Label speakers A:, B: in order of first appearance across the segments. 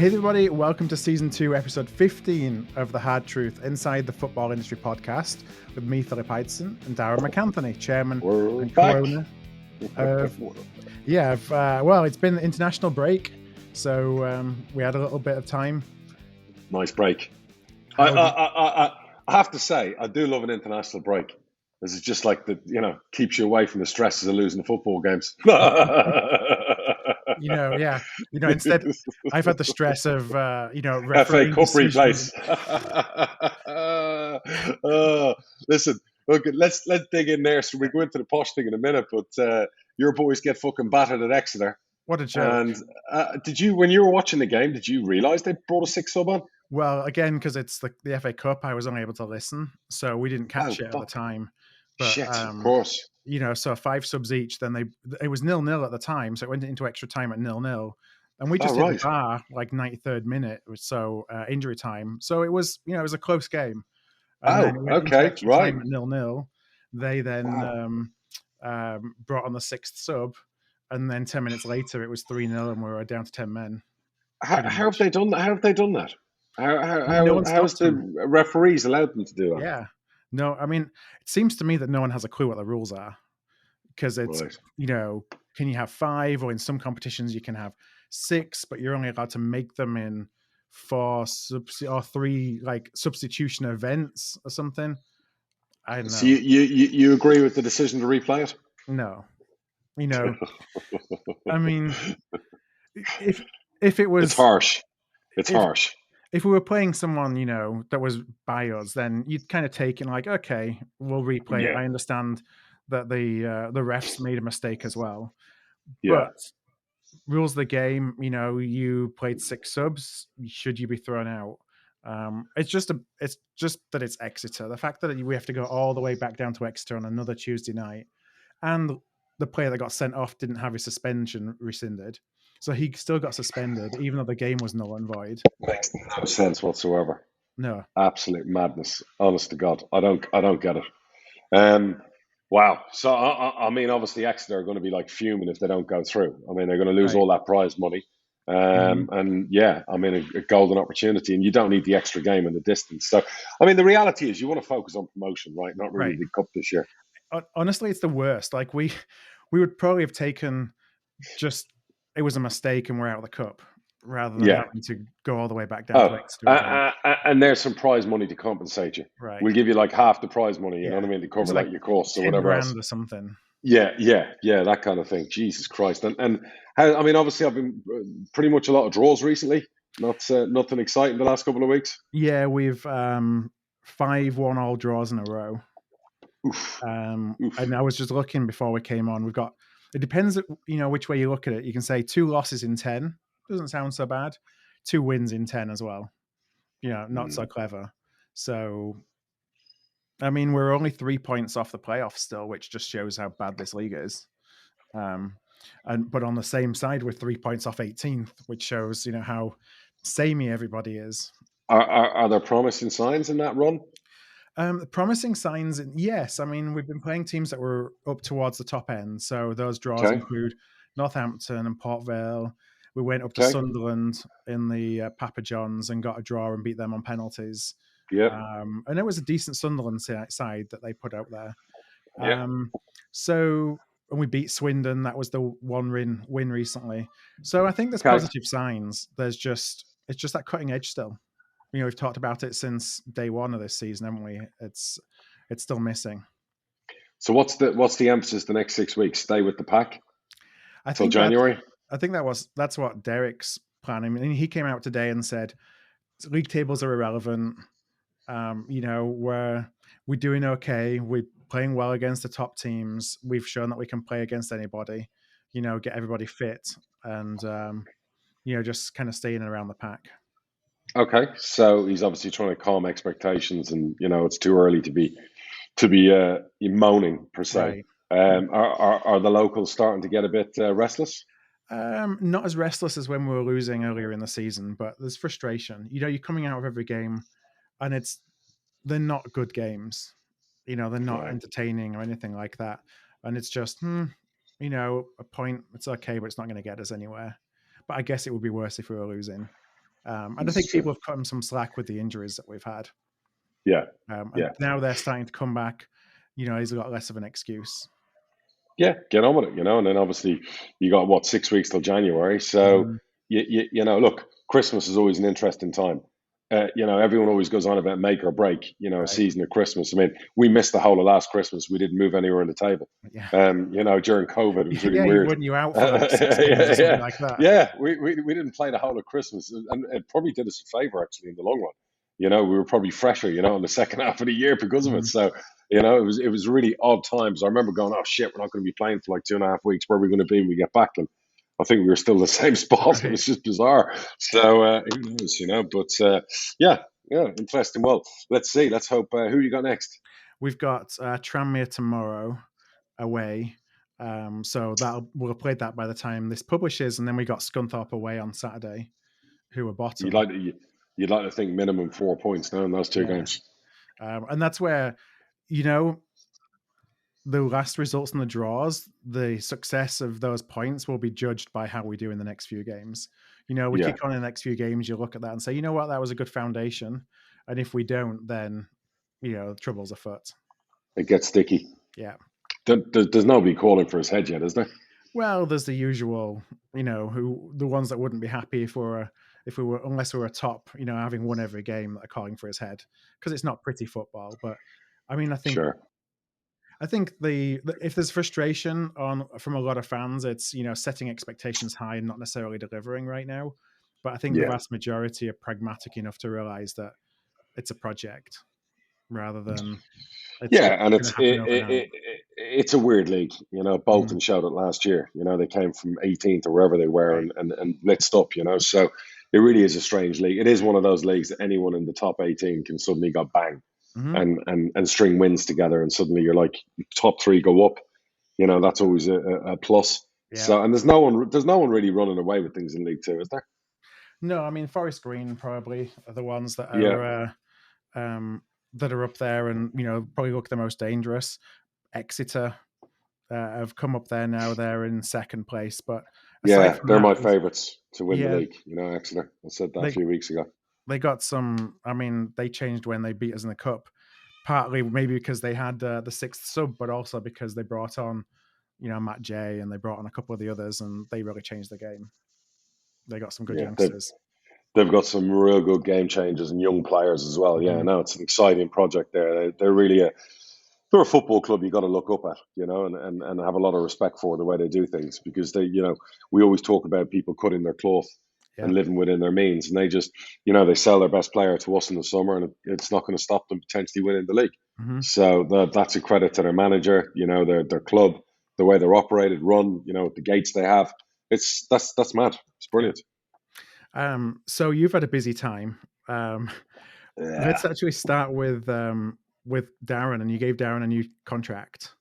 A: Hey everybody, welcome to Season 2, Episode 15 of The Hard Truth, Inside the Football Industry podcast with me, Philip Heitzen, and Darren McAnthony, Chairman and co-owner of... well, it's been an international break, so we had a little bit of time.
B: Nice break. I have to say, I do love an international break. This is just like keeps you away from the stresses of losing the football games.
A: Instead, I've had the stress of,
B: FA Cup replays. Listen, look, let's dig in there. So we go into the Posh thing in a minute, but your boys get fucking battered at Exeter.
A: What a joke.
B: And when you were watching the game, did you realise they brought a six sub on?
A: Well, again, because it's the FA Cup, I was only able to listen, so we didn't catch it at the time. But,
B: shit, of course.
A: So 5 subs each, then it was 0-0 at the time, so it went into extra time at 0-0. And we just hit the bar like 93rd minute or so, injury time. So it was, it was a close game. And
B: okay, right.
A: Time at 0-0. They then brought on the 6th sub, and then 10 minutes later it was 3-0, and we were down to 10 men.
B: How have they done that? How have they done that? How's the referees allowed them to do that?
A: Yeah. No, I mean, it seems to me that no one has a clue what the rules are, because it's, can you have 5, or in some competitions you can have 6, but you're only allowed to make them in 4 or 3 like substitution events or something. I don't know.
B: So you agree with the decision to replay it?
A: No. I mean, if it was...
B: It's harsh. It's harsh.
A: If we were playing someone, that was by us, then you'd kind of take it like, okay, we'll replay it. I understand that the refs made a mistake as well.
B: Yeah.
A: But rules of the game, you played 6 subs. Should you be thrown out? It's just that it's Exeter. The fact that we have to go all the way back down to Exeter on another Tuesday night, and the player that got sent off didn't have his suspension rescinded. So he still got suspended, even though the game was null and void.
B: Makes no sense whatsoever.
A: No,
B: absolute madness. Honest to God, I don't get it. Wow. So I mean, obviously Exeter are going to be like fuming if they don't go through. I mean, they're going to lose all that prize money. And yeah, I mean, a golden opportunity, and you don't need the extra game in the distance. So, I mean, the reality is you want to focus on promotion, right? Not really the cup this year.
A: Honestly, it's the worst. Like we would probably have taken it was a mistake and we're out of the cup, rather than having to go all the way back down to Exeter.
B: And there's some prize money to compensate you.
A: Right.
B: We'll give you like half the prize money, you know what I mean, to cover like your costs or whatever else.
A: or something.
B: Yeah, that kind of thing. Jesus Christ. And how, I mean, obviously I've been pretty much a lot of draws recently. Nothing exciting the last couple of weeks.
A: Yeah, we've 5 1-all draws in a row.
B: Oof.
A: And I was just looking before we came on. We've got... It depends, which way you look at it. You can say 2 losses in 10. Doesn't sound so bad. 2 wins in 10 as well. Not so clever. So, I mean, we're only 3 points off the playoffs still, which just shows how bad this league is. But on the same side, we're 3 points off 18th, which shows, how samey everybody is.
B: Are there promising signs in that run?
A: Promising signs, yes. I mean, we've been playing teams that were up towards the top end. So those draws include Northampton and Port Vale. We went up to Sunderland in the Papa John's and got a draw and beat them on penalties.
B: Yeah.
A: And it was a decent Sunderland side that they put out there.
B: Yeah.
A: And we beat Swindon. That was the one win recently. So I think there's positive signs. It's just that cutting edge still. We've talked about it since day one of this season, haven't we? It's still missing. So
B: what's the emphasis the next 6 weeks? Stay with the pack until January?
A: I think that's what Derek's planning. I mean, he came out today and said league tables are irrelevant. We're doing okay. We're playing well against the top teams. We've shown that we can play against anybody. Get everybody fit and just kind of staying around the pack.
B: Okay, so he's obviously trying to calm expectations, and it's too early to be moaning per se. Right. Are the locals starting to get a bit restless?
A: Not as restless as when we were losing earlier in the season, but there's frustration. You're coming out of every game, and they're not good games. They're not entertaining or anything like that, and it's just a point. It's okay, but it's not going to get us anywhere. But I guess it would be worse if we were losing. And I
B: This is
A: think
B: true.
A: people have cut him some slack with the injuries that we've had.
B: Yeah,
A: And
B: yeah,
A: now they're starting to come back. He's got less of an excuse.
B: yeah. Get on with it, and then obviously you got what 6 weeks till January. So
A: Mhm.
B: look, Christmas is always an interesting time. Everyone always goes on about make or break, a
A: Right.
B: season of Christmas. I mean, we missed the whole of last Christmas. We didn't move anywhere on the table.
A: Yeah.
B: During COVID, it was really
A: Yeah,
B: weird.
A: you out for like 6 games or
B: yeah,
A: something
B: yeah,
A: like that.
B: yeah. We didn't play the whole of Christmas, and it probably did us a favor actually in the long run. We were probably fresher, in the second half of the year because of it.
A: Mhm.
B: So, it was really odd times. I remember going, oh shit, we're not going to be playing for like 2.5 weeks. Where are we going to be when we get back? And I think we were still in the same spot. It
A: Right.
B: was just bizarre. So who knows, But yeah, interesting. Well, let's see. Let's hope. Who you got next?
A: We've got Tranmere tomorrow away. So we'll have played that by the time this publishes, and then we got Scunthorpe away on Saturday, who are
B: You'd
A: bottom.
B: like to, you'd like to think minimum 4 points now in those two
A: Yeah.
B: games.
A: And that's where, the last results and the draws, the success of those points will be judged by how we do in the next few games. We
B: Yeah,
A: kick on in the next few games, you look at that and say, you know what, that was a good foundation. And if we don't, then, trouble's afoot.
B: it gets sticky.
A: Yeah.
B: There's nobody calling for his head yet, is there?
A: Well, there's the usual, the ones that wouldn't be happy unless we were top, having won every game that are calling for his head, because it's not pretty football. But I mean,
B: Sure.
A: I think if there's frustration from a lot of fans, it's setting expectations high and not necessarily delivering right now. But I think the
B: Yeah.
A: vast majority are pragmatic enough to realize that it's a project rather than it's
B: Yeah, and
A: going to happen overnight.
B: it's a weird league. Bolton showed it last year. They came from 18th or wherever they were
A: Right.
B: and blitzed up. So it really is a strange league. It is one of those leagues that anyone in the top 18 can suddenly go bang and string wins together, and suddenly you're like top three go up. That's always a plus.
A: Yeah.
B: So and there's no one really running away with things in League Two, is there?
A: No, I mean Forest Green probably are the ones that
B: Yeah.
A: are up there and probably look the most dangerous. Exeter have come up there now; they're in second place. But aside
B: Yeah,
A: from
B: they're
A: that,
B: my favourites to win the
A: yeah,
B: league. Exeter. I said that a
A: they
B: few weeks ago.
A: they got some. I mean, they changed when they beat us in the cup. Partly maybe because they had the sixth sub, but also because they brought on, Matt Jay and they brought on a couple of the others, and they really changed the game. They got some good
B: Yeah,
A: youngsters.
B: they've got some real good game changers and young players as well. Yeah,
A: Mhm.
B: no, it's an exciting project there. They're really they're a football club you got to look up at, and have a lot of respect for the way they do things, because we always talk about people cutting their cloth
A: Yeah.
B: and living within their means, and they just they sell their best player to us in the summer, and it's not going to stop them potentially winning the league.
A: Mhm.
B: So that's a credit to their manager, their club, the way they're operated, run, the gates they have. That's mad. It's brilliant.
A: So you've had a busy time.
B: Yeah.
A: Let's actually start with Darren, and you gave Darren a new contract.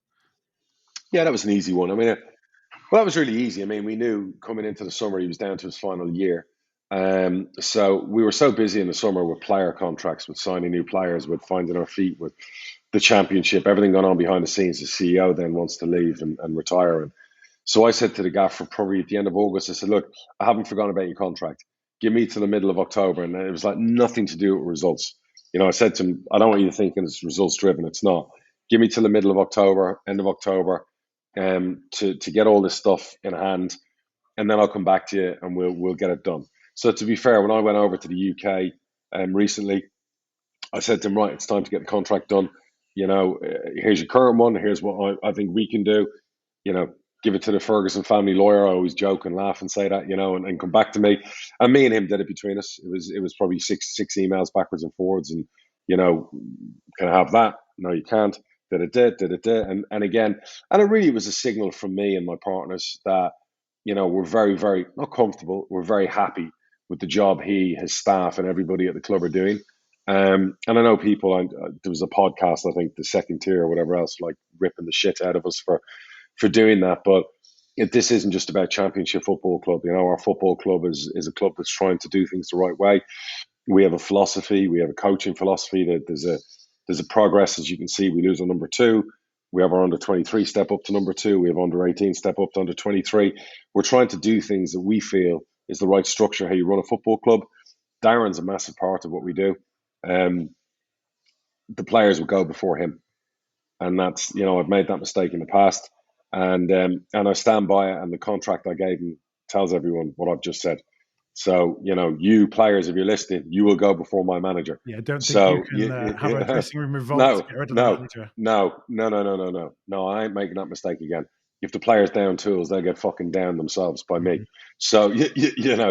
B: Yeah, that was an easy one. I mean, well, that was really easy. I mean, we knew coming into the summer he was down to his final year. So we were so busy in the summer with player contracts, with signing new players, with finding our feet, with the championship, everything going on behind the scenes. The CEO then wants to leave and retire. And so I said to the gaffer probably at the end of August, I said, look, I haven't forgotten about your contract. Give me to the middle of October. And it was like nothing to do with results. I said to him, I don't want you to think it's results driven. It's not. Give me till the middle of October, end of October, to get all this stuff in hand, and then I'll come back to you and we'll get it done. So to be fair, when I went over to the UK recently, I said to him, right, it's time to get the contract done. Here's your current one. Here's what I think we can do. Give it to the Ferguson family lawyer. I always joke and laugh and say that, and come back to me. And me and him did it between us. It was probably six emails backwards and forwards. And, can I have that? No, you can't. Did it. And again, and it really was a signal from me and my partners that, we're very, very not comfortable. We're very happy with the job he, his staff, and everybody at the club are doing. And I know people. There was a podcast, I think, the second tier or whatever else, like ripping the shit out of us for doing that. But this isn't just about Championship Football Club. Our football club is a club that's trying to do things the right way. We have a philosophy. We have a coaching philosophy. That there's a progress, as you can see. We lose on number 2. We have our under 23 step up to number 2. We have under 18 step up to under 23. We're trying to do things that we feel is the right structure, how you run a football club. Darren's a massive part of what we do. The players would go before him, and that's, I've made that mistake in the past, and I stand by it. And the contract I gave him tells everyone what I've just said. So, you players, if you're listening, you will go before my manager.
A: Yeah, don't think you can have a dressing room revolt to get rid of the manager.
B: No, I ain't making that mistake again. If the players down tools, they'll get fucking down themselves by me. So,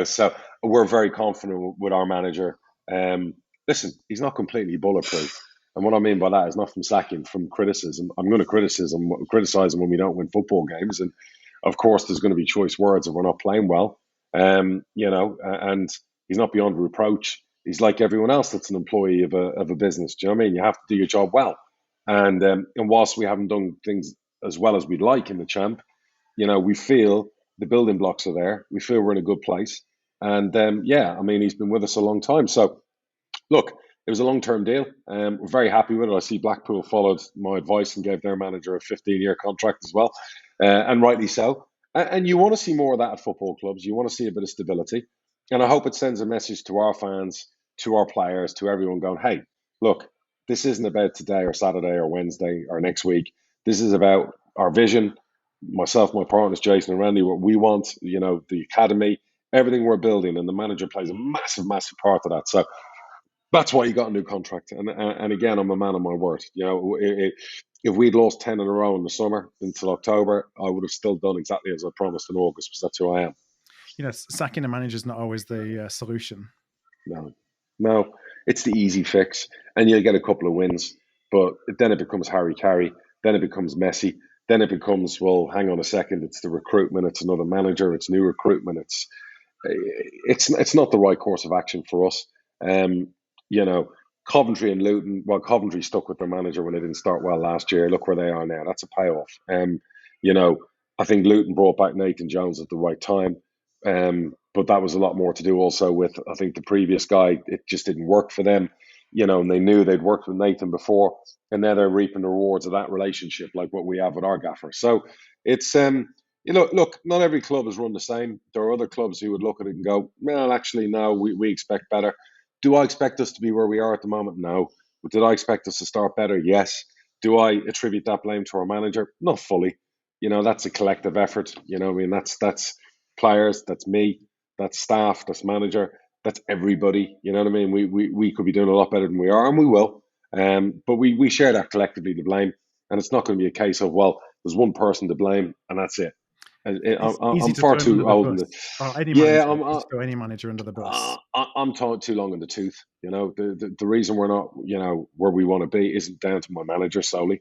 B: so we're very confident with our manager. Listen, he's not completely bulletproof. And what I mean by that is not from sacking, from criticism. I'm going to criticize him when we don't win football games. And of course, there's going to be choice words if we're not playing well. And he's not beyond reproach. He's like everyone else that's an employee of a business. Do you know what I mean? You have to do your job well. And whilst we haven't done things as well as we'd like in the champ, we feel the building blocks are there. We feel we're in a good place. And he's been with us a long time. So, look, it was a long-term deal. We're very happy with it. I see Blackpool followed my advice and gave their manager a 15-year contract as well, and rightly so. And you want to see more of that at football clubs. You want to see a bit of stability. And I hope it sends a message to our fans, to our players, to everyone going, hey, look, this isn't about today or Saturday or Wednesday or next week. This is about our vision, myself, my partners, Jason and Randy, what we want, the academy, everything we're building. And the manager plays a massive, massive part of that. So that's why he got a new contract. And again, I'm a man of my word. If we'd lost 10 in a row in the summer until October, I would have still done exactly as I promised in August, because that's who I am.
A: Sacking a manager is not always the solution.
B: No, it's the easy fix. And you'll get a couple of wins. But then it becomes Harry Carey. Then it becomes messy. Then it becomes, well, hang on a second. It's the recruitment. It's another manager. It's new recruitment. It's not the right course of action for us. Coventry and Luton, well, Coventry stuck with their manager when they didn't start well last year. Look where they are now. That's a payoff. I think Luton brought back Nathan Jones at the right time. But that was a lot more to do also with, I think, the previous guy. It just didn't work for them, and they knew they'd worked with Nathan before, and now they're reaping the rewards of that relationship, like what we have with our gaffer. So it's, look, not every club is run the same. There are other clubs who would look at it and go, well, actually, no, we expect better. Do I expect us to be where we are at the moment? No. But did I expect us to start better? Yes. Do I attribute that blame to our manager? Not fully. That's a collective effort. That's players, that's me, that's staff, that's manager, that's everybody. You know what I mean? We could be doing a lot better than we are, and we will. But we share that collectively, the blame. And it's not going to be a case of, well, there's one person to blame and that's it. I'm far too old.
A: Any manager under the bus.
B: I'm too long in the tooth. The reason we're not, where we want to be isn't down to my manager solely.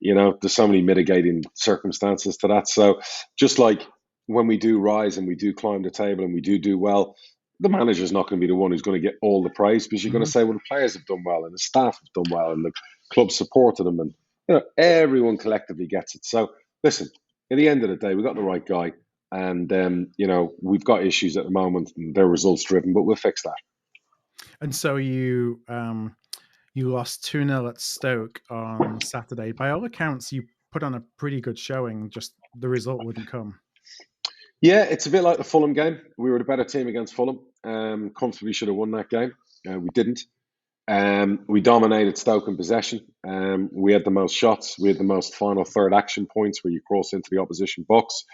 B: There's so many mitigating circumstances to that. So just like when we do rise and we do climb the table and we do well, the manager's not going to be the one who's going to get all the praise, because you're going to say, well, the players have done well and the staff have done well and the club supported them, and everyone collectively gets it. So listen, at the end of the day, we got the right guy, and we've got issues at the moment, and they're results driven, but we'll fix that.
A: And so you lost 2-0 at Stoke on Saturday. By all accounts, you put on a pretty good showing. Just the result wouldn't come.
B: Yeah, it's a bit like the Fulham game. We were the better team against Fulham. Comfortably should have won that game. We didn't. We dominated Stoke in possession. We had the most shots. We had the most final third action points where you cross into the opposition box.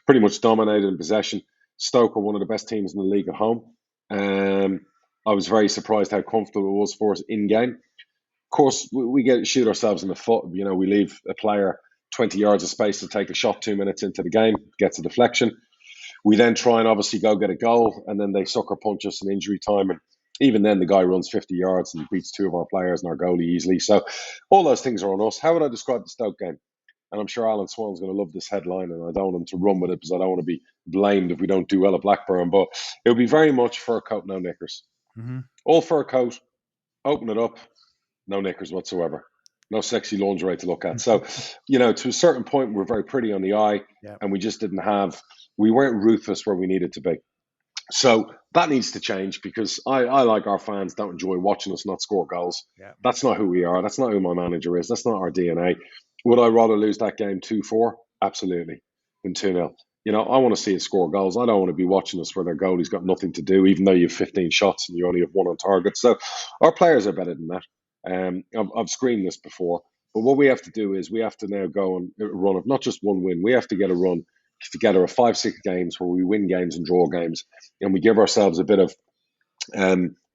B: Pretty much dominated in possession. Stoke were one of the best teams in the league at home. I was very surprised how comfortable it was for us in game. Of course, we shoot ourselves in the foot. We leave a player 20 yards of space to take a shot 2 minutes into the game, gets a deflection. We then try and obviously go get a goal, and then they sucker punch us in injury time. And even then, the guy runs 50 yards and beats two of our players and our goalie easily. So all those things are on us. How would I describe the Stoke game? And I'm sure Alan Swan's going to love this headline, and I don't want him to run with it because I don't want to be blamed if we don't do well at Blackburn. But it would be very much fur coat, no knickers. Mm-hmm. All fur coat, open it up, no knickers whatsoever. No sexy lingerie to look at. So, to a certain point, we're very pretty on the eye, and we just we weren't ruthless where we needed to be. So that needs to change, because I like our fans don't enjoy watching us not score goals. Yeah. That's not who we are. That's not who my manager is. That's not our DNA. Would I rather lose that game 2-4? Absolutely. Than 2-0. I want to see us score goals. I don't want to be watching us where their goalie's got nothing to do, even though you have 15 shots and you only have one on target. So our players are better than that. I've screamed this before, but what we have to do is we have to now go on a run of not just one win. We have to get a run together of 5-6 games where we win games and draw games, and we give ourselves a bit of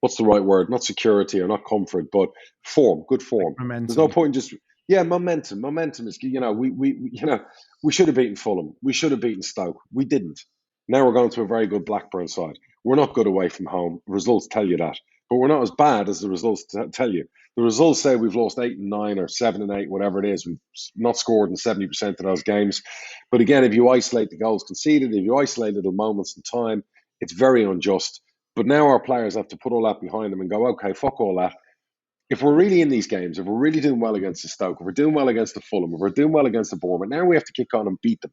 B: what's the right word? Not security or not comfort, but form, good form.
A: Like momentum.
B: There's no point in just momentum. Momentum is we should have beaten Fulham. We should have beaten Stoke. We didn't. Now we're going to a very good Blackburn side. We're not good away from home. Results tell you that, but we're not as bad as the results tell you. The results say we've lost 8 and 9 or 7 and 8, whatever it is. We've not scored in 70% of those games. But again, if you isolate the goals conceded, if you isolate little moments in time, it's very unjust. But now our players have to put all that behind them and go, okay, fuck all that. If we're really in these games, if we're really doing well against the Stoke, if we're doing well against the Fulham, if we're doing well against the Bournemouth, now we have to kick on and beat them.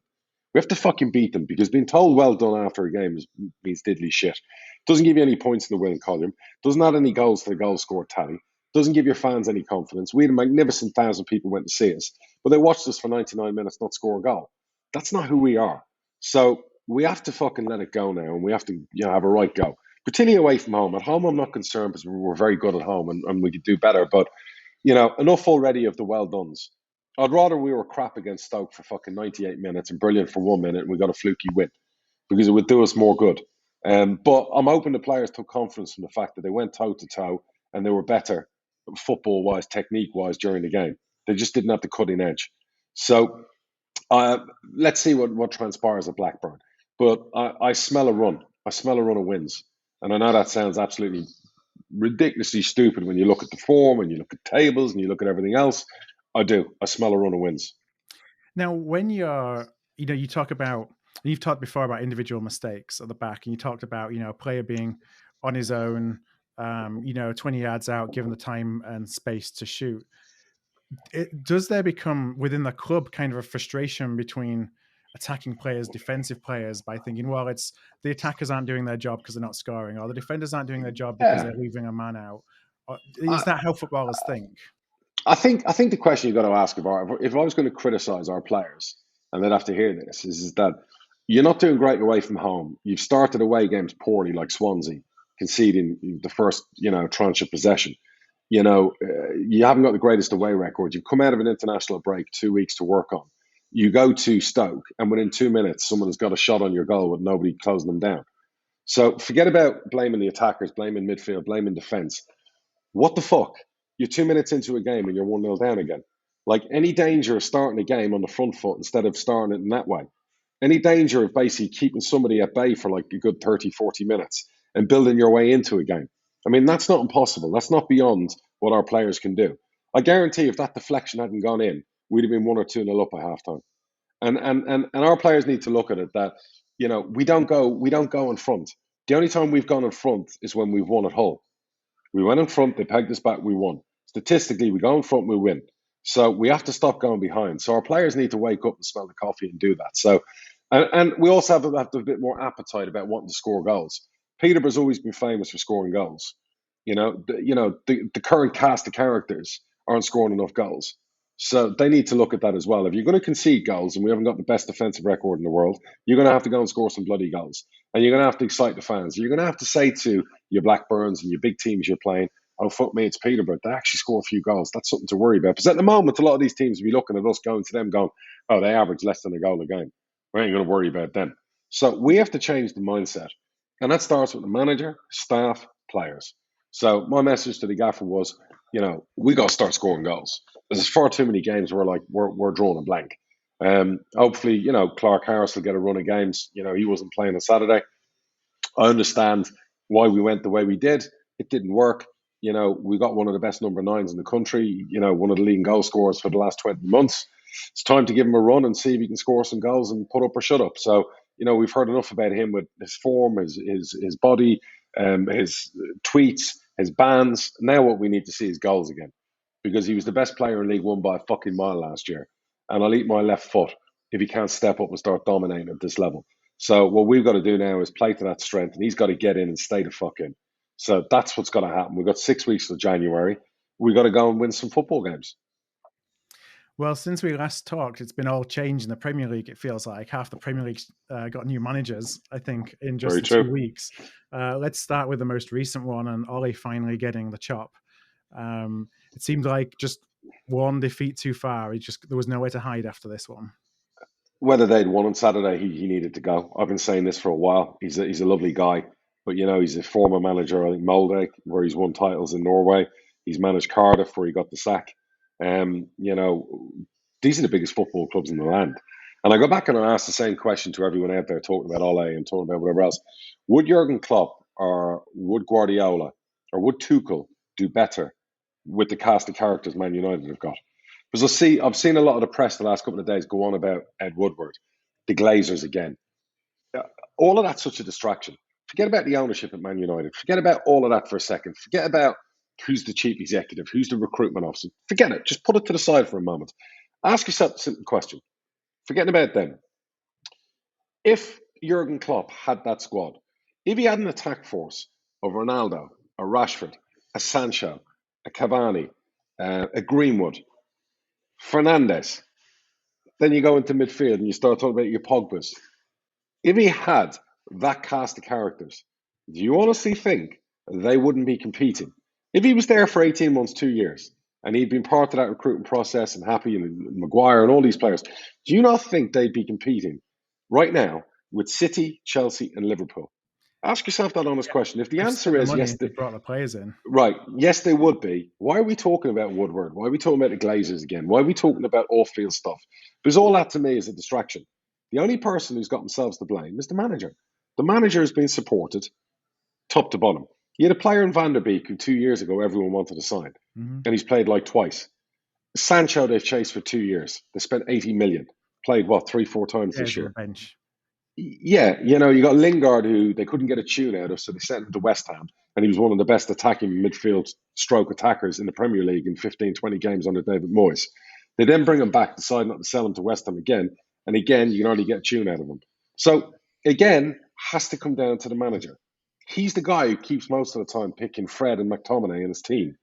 B: We have to fucking beat them, because being told well done after a game means diddly shit. Doesn't give you any points in the winning column. Doesn't add any goals to the goal score tally. Doesn't give your fans any confidence. We had a magnificent 1,000 people went to see us, but they watched us for 99 minutes not score a goal. That's not who we are. So we have to fucking let it go now, and we have to have a right go. Particularly away from home. At home, I'm not concerned because we're very good at home and we could do better. But, enough already of the well dones. I'd rather we were crap against Stoke for fucking 98 minutes and brilliant for 1 minute and we got a fluky win, because it would do us more good. But I'm hoping the players took confidence from the fact that they went toe-to-toe and they were better football-wise, technique-wise during the game. They just didn't have the cutting edge. So let's see what transpires at Blackburn. But I smell a run. I smell a run of wins. And I know that sounds absolutely ridiculously stupid when you look at the form and you look at tables and you look at everything else. I do. I smell a run of wins.
A: Now, when you're, you talk about, you've talked before about individual mistakes at the back, and you talked about, a player being on his own, 20 yards out, given the time and space to shoot. Does there become within the club kind of a frustration between attacking players, defensive players, by thinking, well, it's the attackers aren't doing their job because they're not scoring, or the defenders aren't doing their job because they're leaving a man out? Is that how footballers think?
B: I think the question you've got to ask, if I was going to criticize our players, and they'd have to hear this, is that you're not doing great away from home. You've started away games poorly, like Swansea, conceding the first tranche of possession. You haven't got the greatest away record. You've come out of an international break, 2 weeks to work on. You go to Stoke, and within 2 minutes, someone has got a shot on your goal with nobody closing them down. So forget about blaming the attackers, blaming midfield, blaming defence. What the fuck? You're 2 minutes into a game and you're 1-0 down again. Like, any danger of starting a game on the front foot instead of starting it in that way? Any danger of basically keeping somebody at bay for like a good 30, 40 minutes and building your way into a game? I mean, that's not impossible. That's not beyond what our players can do. I guarantee if that deflection hadn't gone in, we'd have been 1 or 2-0 up at halftime. And our players need to look at it that, we don't go in front. The only time we've gone in front is when we've won at Hull. We went in front, they pegged us back, we won. Statistically, we go in front, we win. So we have to stop going behind. So our players need to wake up and smell the coffee and do that. So, and we also have to have a bit more appetite about wanting to score goals. Peterborough's always been famous for scoring goals. The current cast of characters aren't scoring enough goals. So they need to look at that as well. If you're going to concede goals, and we haven't got the best defensive record in the world, you're going to have to go and score some bloody goals. And you're going to have to excite the fans. You're going to have to say to your Blackburns and your big teams you're playing, oh, fuck me, it's Peterborough. They actually score a few goals. That's something to worry about. Because at the moment, a lot of these teams will be looking at us, going to them, going, oh, they average less than a goal a game. We ain't going to worry about them. So we have to change the mindset. And that starts with the manager, staff, players. So my message to the gaffer was, we got to start scoring goals. There's far too many games where we're drawing a blank. Hopefully, Clark Harris will get a run of games. He wasn't playing on Saturday. I understand why we went the way we did. It didn't work. We got one of the best number 9s in the country, one of the leading goal scorers for the last 20 months. It's time to give him a run and see if he can score some goals and put up or shut up. So, we've heard enough about him with his form, his body, his tweets, his bans. Now what we need to see is goals again, because he was the best player in League One by a fucking mile last year. And I'll eat my left foot if he can't step up and start dominating at this level. So what we've got to do now is play to that strength, and he's got to get in and stay the fuck in. So that's what's going to happen. We've got 6 weeks till January. We've got to go and win some football games.
A: Well, since we last talked, it's been all changed in the Premier League. It feels like half the Premier League's got new managers, I think, in just
B: Very
A: the 2
B: true.
A: weeks. Let's start with the most recent one, and Ollie finally getting the chop. It seemed like just one defeat too far. There was nowhere to hide after this one.
B: Whether they'd won on Saturday, he needed to go. I've been saying this for a while. He's a lovely guy, but he's a former manager, I think Molde, where he's won titles in Norway. He's managed Cardiff, where he got the sack. These are the biggest football clubs in the land. And I go back and I ask the same question to everyone out there talking about Ole and talking about whatever else. Would Jurgen Klopp or would Guardiola or would Tuchel do better with the cast of characters Man United have got? Because I've seen a lot of the press the last couple of days go on about Ed Woodward, the Glazers again. All of that's such a distraction. Forget about the ownership at Man United. Forget about all of that for a second. Forget about who's the chief executive, who's the recruitment officer. Forget it. Just put it to the side for a moment. Ask yourself a simple question. Forgetting about them. If Jurgen Klopp had that squad, if he had an attack force of Ronaldo, a Rashford, a Sancho, a Cavani, a Greenwood, Fernandes, then you go into midfield and you start talking about your Pogbas. If he had that cast of characters, do you honestly think they wouldn't be competing? If he was there for 18 months, 2 years, and he'd been part of that recruiting process and Happy and Maguire and all these players, do you not think they'd be competing right now with City, Chelsea and Liverpool? Ask yourself that honest question. If the
A: They've
B: answer
A: spent the
B: is
A: money
B: yes,
A: and they brought the players in.
B: right, yes, they would be. Why are we talking about Woodward? Why are we talking about the Glazers again? Why are we talking about off-field stuff? Because all that to me is a distraction. The only person who's got themselves to blame is the manager. The manager has been supported top to bottom. You had a player in Van der Beek who 2 years ago everyone wanted to sign, and he's played like twice. Sancho they've chased for 2 years. They spent 80 million. Played what, 3-4 times this year?
A: Bench.
B: Yeah, you got Lingard who they couldn't get a tune out of, so they sent him to West Ham, and he was one of the best attacking midfield stroke attackers in the Premier League in 15, 20 games under David Moyes. They then bring him back, decide not to sell him to West Ham again, and again, you can hardly get a tune out of him. So, again, has to come down to the manager. He's the guy who keeps most of the time picking Fred and McTominay in his team.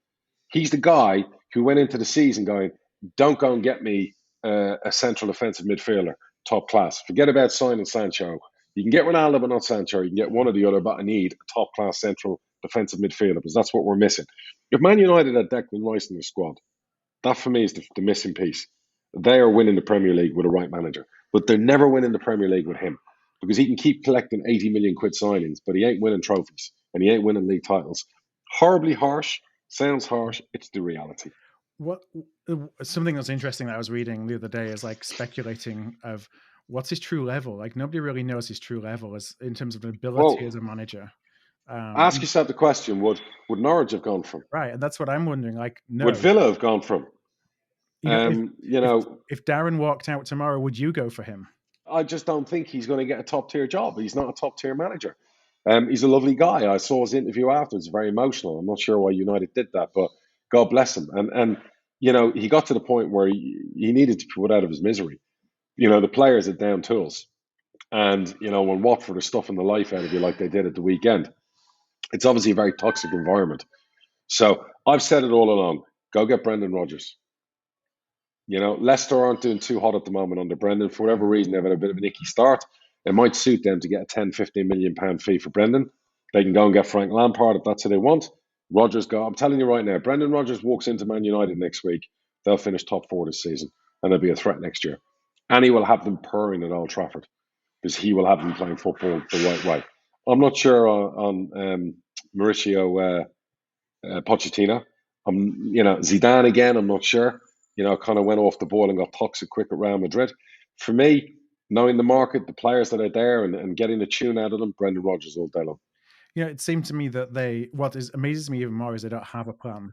B: He's the guy who went into the season going, don't go and get me a central offensive midfielder, top class. Forget about signing Sancho. You can get Ronaldo, but not Sancho. You can get one or the other, but I need a top class central defensive midfielder because that's what we're missing. If Man United had Declan Rice in the squad, that for me is the missing piece. They are winning the Premier League with a right manager, but they're never winning the Premier League with him because he can keep collecting 80 million quid signings, but he ain't winning trophies and he ain't winning league titles. Horribly harsh, sounds harsh, it's the reality.
A: Something that's interesting that I was reading the other day is like speculating of what's his true level. Like nobody really knows his true level as in terms of ability as a manager.
B: Ask yourself the question: Would Norwich have gone from?
A: Right, and that's what I'm wondering. Like, no.
B: Would Villa have gone from?
A: If Darren walked out tomorrow, would you go for him?
B: I just don't think he's going to get a top tier job. He's not a top tier manager. He's a lovely guy. I saw his interview afterwards. Very emotional. I'm not sure why United did that, but God bless him. And he got to the point where he needed to put out of his misery. The players are down tools. And, when Watford are stuffing the life out of you like they did at the weekend, it's obviously a very toxic environment. So I've said it all along. Go get Brendan Rodgers. Leicester aren't doing too hot at the moment under Brendan. For whatever reason, they've had a bit of an icky start. It might suit them to get a 10, 15 million pound fee for Brendan. They can go and get Frank Lampard if that's who they want. Rodgers go. I'm telling you right now, Brendan Rodgers walks into Man United next week. They'll finish top 4 this season and they'll be a threat next year. And he will have them purring at Old Trafford because he will have them playing football the right way. I'm not sure on Mauricio Pochettino. Zidane again, I'm not sure. Kind of went off the ball and got toxic quick at Real Madrid. For me, knowing the market, the players that are there and getting the tune out of them, Brendan Rodgers all day long.
A: It seemed to me that what amazes me even more is they don't have a plan.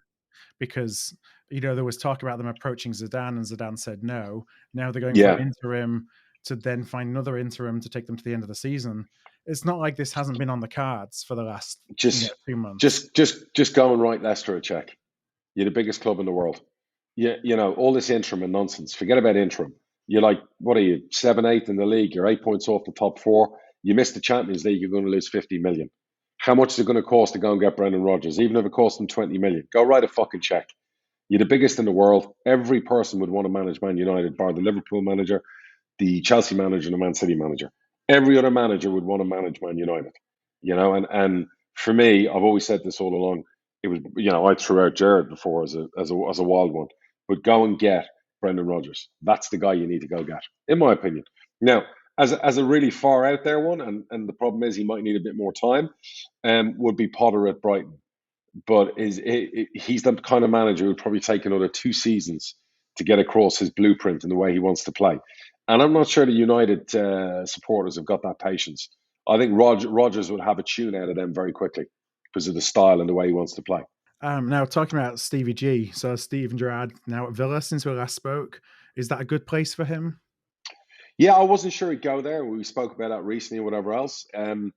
A: Because, there was talk about them approaching Zidane and Zidane said no. Now they're going for an interim to then find another interim to take them to the end of the season. It's not like this hasn't been on the cards for the last 2 months.
B: Just go and write Leicester a check. You're the biggest club in the world. All this interim and nonsense. Forget about interim. You're like, what are you, 7, 8 in the league? You're 8 points off the top 4. You missed the Champions League, you're going to lose 50 million. How much is it going to cost to go and get Brendan Rodgers? Even if it costs them 20 million, go write a fucking check. You're the biggest in the world. Every person would want to manage Man United, bar the Liverpool manager, the Chelsea manager, and the Man City manager. Every other manager would want to manage Man United. And for me, I've always said this all along. It was, I threw out Gerrard before as a wild one, but go and get Brendan Rodgers. That's the guy you need to go get, in my opinion. Now, as a really far out there one, and the problem is he might need a bit more time, would be Potter at Brighton. But he's the kind of manager who would probably take another 2 seasons to get across his blueprint and the way he wants to play. And I'm not sure the United supporters have got that patience. I think Rodgers would have a tune out of them very quickly because of the style and the way he wants to play.
A: Now, talking about Stevie G, so Steven Gerrard now at Villa since we last spoke. Is that a good place for him?
B: Yeah, I wasn't sure he'd go there. We spoke about that recently or whatever else. I'm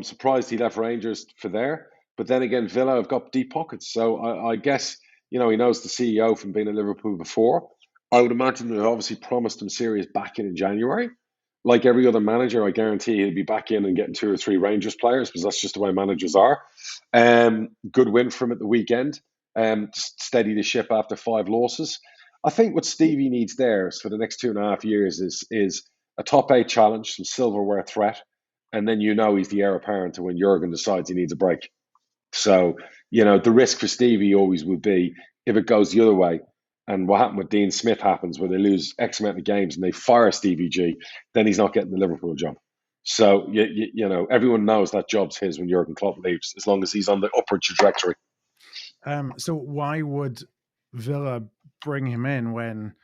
B: surprised he left Rangers for there. But then again, Villa have got deep pockets. So I guess, he knows the CEO from being at Liverpool before. I would imagine they obviously promised him serious backing in January. Like every other manager, I guarantee he'll be back in and getting 2 or 3 Rangers players because that's just the way managers are. Good win for him at the weekend. Steady the ship after 5 losses. I think what Stevie needs there is for the next 2.5 years is a top 8 challenge, some silverware threat, and then he's the heir apparent to when Jurgen decides he needs a break. So, the risk for Stevie always would be if it goes the other way, and what happened with Dean Smith happens where they lose X amount of games and they fire Stevie G, then he's not getting the Liverpool job. So, everyone knows that job's his when Jurgen Klopp leaves, as long as he's on the upward trajectory.
A: So why would Villa bring him in when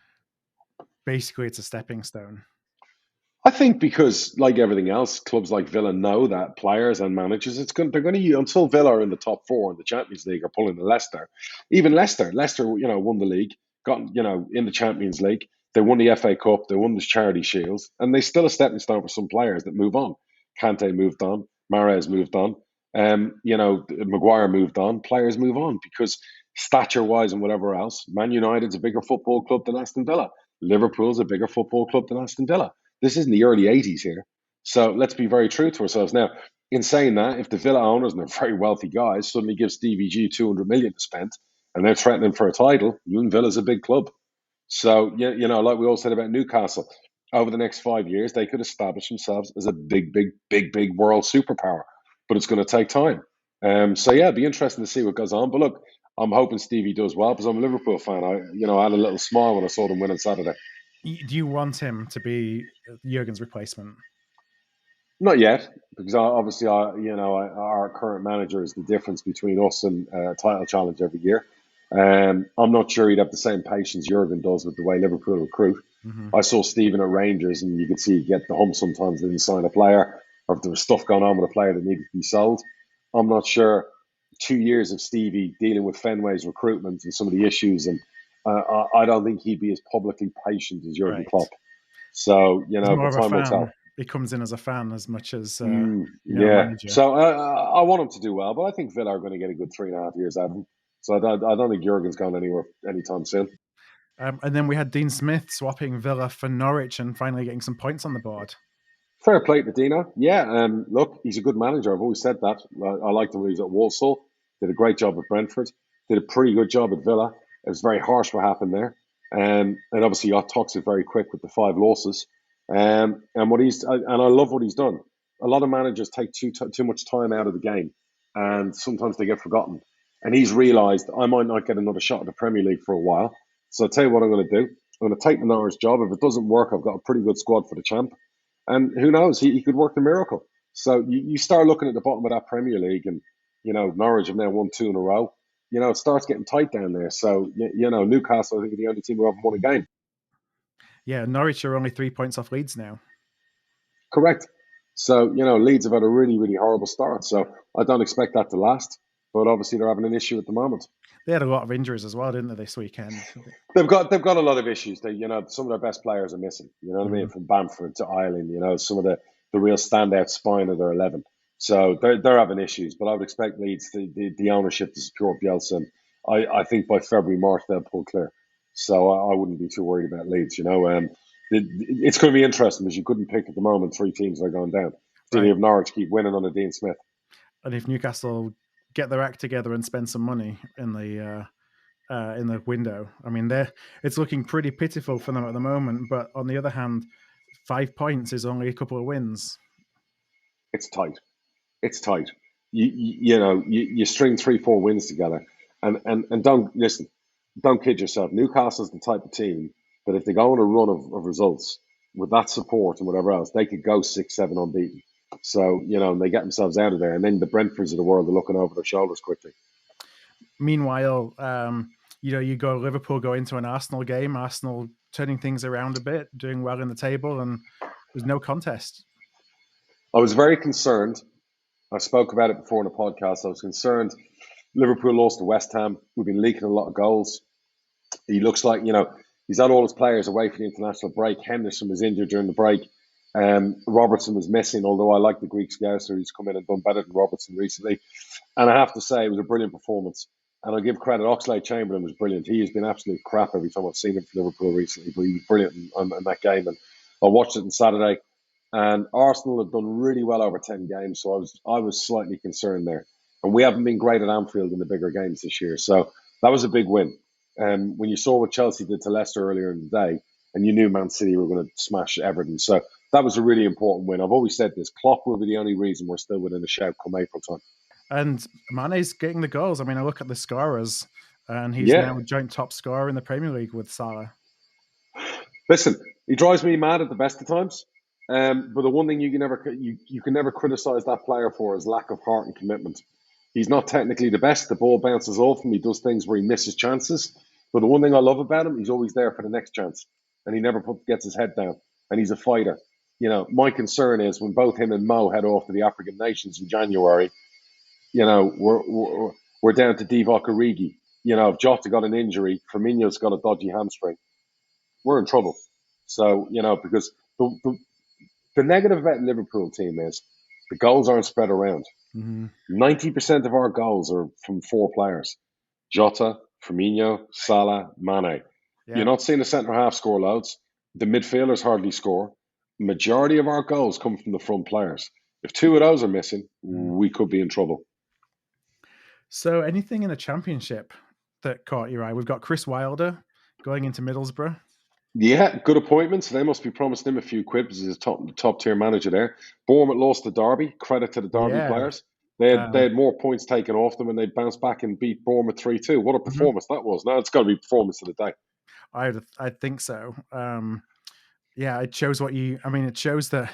A: basically it's a stepping stone?
B: I think because, like everything else, clubs like Villa know that players and managers, they're going to until Villa are in the top 4 in the Champions League or pulling the Leicester. Even Leicester, won the league, got in the Champions League. They won the FA Cup, they won the Charity Shields, and they still a stepping stone for some players that move on. Kante moved on, Mahrez moved on, Maguire moved on. Players move on because stature-wise and whatever else, Man United's a bigger football club than Aston Villa. Liverpool's a bigger football club than Aston Villa. This isn't the early 80s here. So let's be very true to ourselves. Now, in saying that, if the Villa owners and they're very wealthy guys suddenly give Stevie G 200 million to spend and they're threatening for a title, Villa's a big club. So, like we all said about Newcastle, over the next 5 years, they could establish themselves as a big world superpower. But it's going to take time. So, yeah, it'd be interesting to see what goes on. But look, I'm hoping Stevie does well because I'm a Liverpool fan. I had a little smile when I saw them win on Saturday.
A: Do you want him to be Jurgen's replacement?
B: Not yet, because obviously, our current manager is the difference between us and a title challenge every year. I'm not sure he'd have the same patience Jurgen does with the way Liverpool recruit. Mm-hmm. I saw Steven at Rangers, and you could see he'd get the hump sometimes. They didn't sign a player, or if there was stuff going on with a player that needed to be sold. I'm not sure 2 years of Stevie dealing with Fenway's recruitment and some of the issues, and I don't think he'd be as publicly patient as Jurgen Klopp. So,
A: but time will tell. He comes in as a fan as much as manager.
B: So I want him to do well, but I think Villa are going to get a good 3.5 years out of him. So I don't think Jurgen's gone anywhere anytime soon.
A: And then we had Dean Smith swapping Villa for Norwich and finally getting some points on the board.
B: Fair play to Dino. Yeah, look, he's a good manager. I've always said that. I liked him when he was at Walsall. Did a great job at Brentford. Did a pretty good job at Villa. It was very harsh what happened there. And obviously got toxic very quick with the 5 losses. And I love what he's done. A lot of managers take too much time out of the game, and sometimes they get forgotten. And he's realised I might not get another shot at the Premier League for a while. So I'll tell you what I'm going to do. I'm going to take the Norwich job. If it doesn't work, I've got a pretty good squad for the champ. And who knows, he could work the miracle. So you start looking at the bottom of that Premier League, and Norwich have now won 2 in a row. It starts getting tight down there. So Newcastle, I think, are the only team who haven't won a game.
A: Yeah, Norwich are only 3 points off Leeds now.
B: Correct. So, Leeds have had a really, really horrible start. So I don't expect that to last. But obviously they're having an issue at the moment.
A: They had a lot of injuries as well, didn't they, this weekend?
B: They've got a lot of issues. Some of their best players are missing. You know what I mean? From Bamford to Ireland, some of the real standout spine of their 11. So they're having issues. But I would expect Leeds, the ownership to secure Bielsa. I think by February, March, they'll pull clear. So I wouldn't be too worried about Leeds, It's going to be interesting because you couldn't pick at the moment 3 teams that are going down. Right. If Norwich keep winning on the Dean Smith.
A: And if Newcastle get their act together and spend some money in the in the window. I mean, it's looking pretty pitiful for them at the moment. But on the other hand, 5 points is only a couple of wins.
B: It's tight. It's tight. You string 3-4 wins together, and don't kid yourself. Newcastle's the type of team that if they go on a run of results with that support and whatever else, they could go 6-7 unbeaten. So they get themselves out of there, and then the Brentfords of the world are looking over their shoulders quickly.
A: Meanwhile, Liverpool go into an Arsenal game, Arsenal turning things around a bit, doing well in the table, and there's no contest.
B: I was very concerned. I spoke about it before in the podcast. I was concerned. Liverpool lost to West Ham. We've been leaking a lot of goals. He looks like, he's had all his players away for the international break. Henderson was injured during the break. Robertson was missing, although I like the Greek Scouser. He's come in and done better than Robertson recently. And I have to say, it was a brilliant performance. And I'll give credit. Oxlade-Chamberlain was brilliant. He has been absolute crap every time I've seen him for Liverpool recently, but he was brilliant in that game. And I watched it on Saturday. And Arsenal have done really well over 10 games, so I was slightly concerned there. And we haven't been great at Anfield in the bigger games this year, so that was a big win. And when you saw what Chelsea did to Leicester earlier in the day, and you knew Man City were going to smash Everton, so that was a really important win. I've always said this: Klopp will be the only reason we're still within a shout come April time.
A: And Mane's getting the goals. I mean, I look at the scorers, and he's now a joint top scorer in the Premier League with Salah.
B: Listen, he drives me mad at the best of times. But the one thing you can never criticize that player for is lack of heart and commitment. He's not technically the best. The ball bounces off him. He does things where he misses chances. But the one thing I love about him, he's always there for the next chance, and he never gets his head down. And he's a fighter. My concern is when both him and Mo head off to the African nations in January. We're down to Divock Origi. If Jota got an injury, Firmino's got a dodgy hamstring. We're in trouble. So because the negative about the Liverpool team is the goals aren't spread around. 90% of our goals are from 4 players: Jota, Firmino, Salah, Mane. You're not seeing the centre half score loads. The midfielders hardly score. Majority of our goals come from the front players. If 2 of those are missing, we could be in trouble.
A: So anything in the Championship that caught your eye? We've got Chris Wilder going into Middlesbrough.
B: Yeah, good appointments. They must be promising him a few quid as a top tier manager there. Bournemouth lost to Derby. Credit to the Derby players. They had more points taken off them, and they bounced back and beat Bournemouth 3-2. What a performance that was! Now it's got to be performance of the day.
A: I think so. It shows it shows that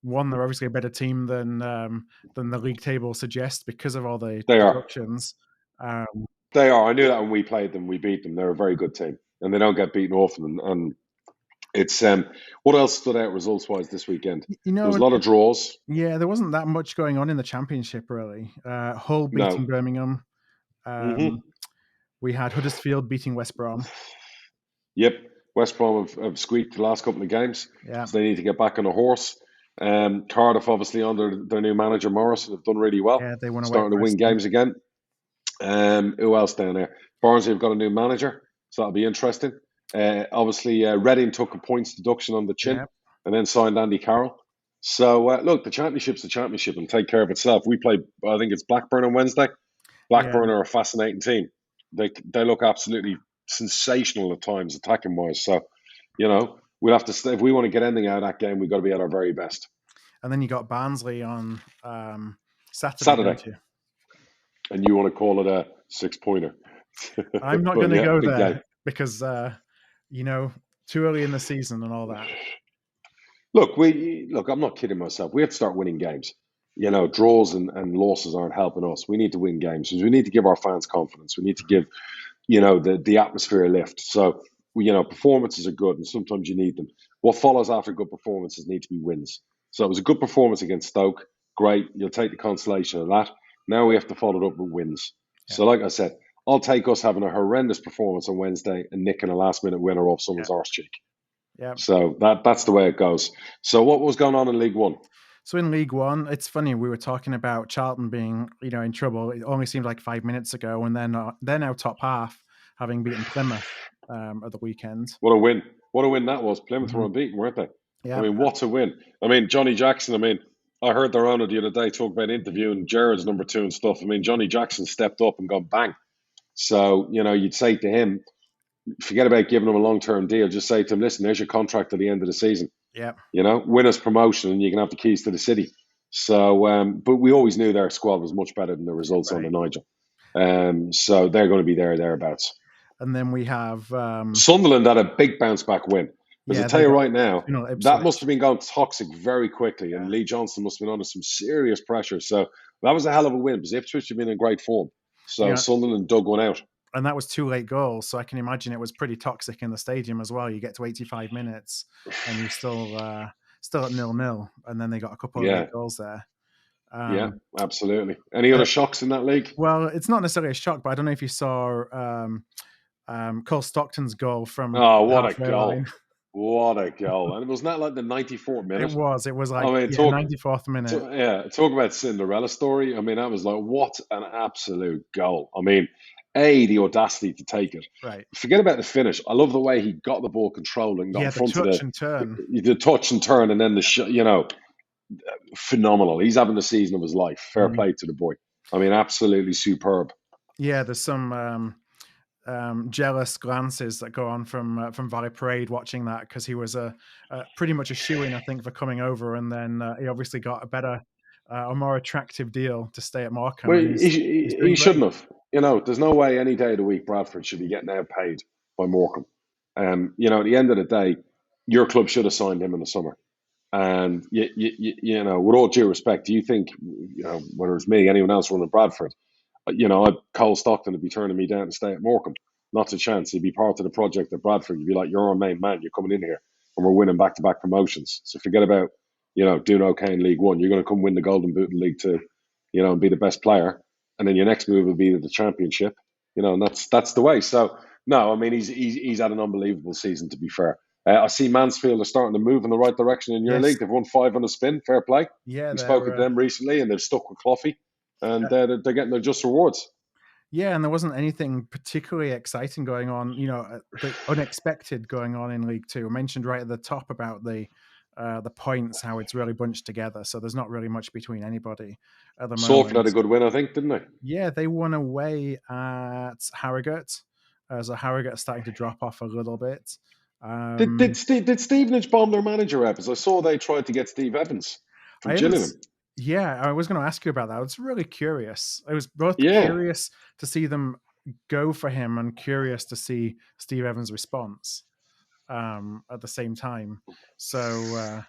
A: one, they're obviously a better team than the league table suggests because of all the deductions.
B: They are. I knew that when we played them, we beat them. They're a very good team, and they don't get beaten often. And it's what else stood out results wise this weekend? There was a lot of draws.
A: Yeah, there wasn't that much going on in the Championship really. Hull beating Birmingham. We had Huddersfield beating West Brom.
B: Yep, West Brom have squeaked the last couple of games, so they need to get back on a horse. Cardiff, obviously under their new manager Morrison, have done really well.
A: Yeah, they won
B: starting to win games again. Who else down there? Barnsley have got a new manager, so that'll be interesting. Obviously, Reading took a points deduction on the chin and then signed Andy Carroll. So, look, the Championship's the Championship and take care of itself. We play, I think it's Blackburn on Wednesday. Blackburn are a fascinating team. They look absolutely sensational at times, attacking-wise. So, we'll have to stay. If we want to get anything out of that game, we've got to be at our very best.
A: And then you got Barnsley on Saturday.
B: And you want to call it a 6-pointer.
A: I'm not going to go there game. Because, too early in the season and all that.
B: Look, I'm not kidding myself. We have to start winning games. Draws and losses aren't helping us. We need to win games. We need to give our fans confidence. We need to give, the atmosphere a lift. So, performances are good and sometimes you need them. What follows after good performances need to be wins. So it was a good performance against Stoke. Great. You'll take the consolation of that. Now we have to follow it up with wins. Yeah. So like I said, I'll take us having a horrendous performance on Wednesday and nicking a last-minute winner off someone's arse cheek.
A: Yeah.
B: So that's the way it goes. So what was going on in League One?
A: So in League One, it's funny, we were talking about Charlton being, in trouble. It only seemed like 5 minutes ago, and they're now top half, having beaten Plymouth at the weekend.
B: What a win. What a win that was. Plymouth were unbeaten, weren't they?
A: Yeah.
B: What a win. Jonny Jackson, I heard their owner the other day talk about interviewing Gerrard's number 2 and stuff. Jonny Jackson stepped up and gone bang. So, you'd say to him, forget about giving him a long-term deal. Just say to him, listen, there's your contract at the end of the season.
A: Yeah.
B: Win us promotion and you can have the keys to the city. So, but we always knew their squad was much better than the results under Nigel. So they're going to be thereabouts.
A: And then we have
B: Sunderland had a big bounce back win. Because I tell you right now, that must have been going toxic very quickly, and Lee Johnson must have been under some serious pressure. So that was a hell of a win because Ipswich have been in great form. So Sunderland dug one out.
A: And that was 2 late goals, so I can imagine it was pretty toxic in the stadium as well. You get to 85 minutes and you're still at 0-0, and then they got a couple of late goals there.
B: Yeah, absolutely. Any other shocks in that league?
A: Well, it's not necessarily a shock, but I don't know if you saw Cole Stockton's goal from
B: what a goal. Line. What a goal. And it was not like the 94th minute.
A: It was like 94th minute.
B: Talk about Cinderella story. I mean, that was like, what an absolute goal. I mean, the audacity to take it.
A: Right.
B: Forget about the finish. I love the way he got the ball controlled and got in front of the touch and turn, and then the phenomenal. He's having the season of his life. Fair play to the boy. I mean, absolutely superb.
A: Yeah, there's some jealous glances that go on from Valley Parade watching that, because he was pretty much a shoo-in, I think, for coming over, and then he obviously got a better, a more attractive deal to stay at Morecambe.
B: Well, he shouldn't have. There's no way any day of the week Bradford should be getting outpaid by Morecambe. At the end of the day, your club should have signed him in the summer. And with all due respect, do you think, whether it's me, anyone else running Bradford, Cole Stockton would be turning me down to stay at Morecambe? Not a chance. He'd be part of the project at Bradford. You'd be like, you're our main man. You're coming in here, and we're winning back-to-back promotions. So forget about doing okay in League One. You're going to come win the Golden Boot in League Two, and be the best player. And then your next move will be to the Championship. And that's the way. So no, I mean he's had an unbelievable season, to be fair. I see Mansfield are starting to move in the right direction in your league. They've won 5 on the spin. Fair play.
A: Yeah,
B: we spoke with them recently, and they've stuck with Cloughy, and they're getting their just rewards.
A: Yeah, and there wasn't anything particularly exciting going on, the unexpected going on in League Two. I mentioned right at the top about the points, how it's really bunched together. So there's not really much between anybody at the moment.
B: Salford had a good win, I think, didn't they?
A: Yeah, they won away at Harrogate. So Harrogate is starting to drop off a little bit.
B: Did Stevenage bomb their manager up? As I saw, they tried to get Steve Evans from Gillingham.
A: Yeah, I was going to ask you about that. I was really curious. I was both curious to see them go for him and curious to see Steve Evans' response at the same time. So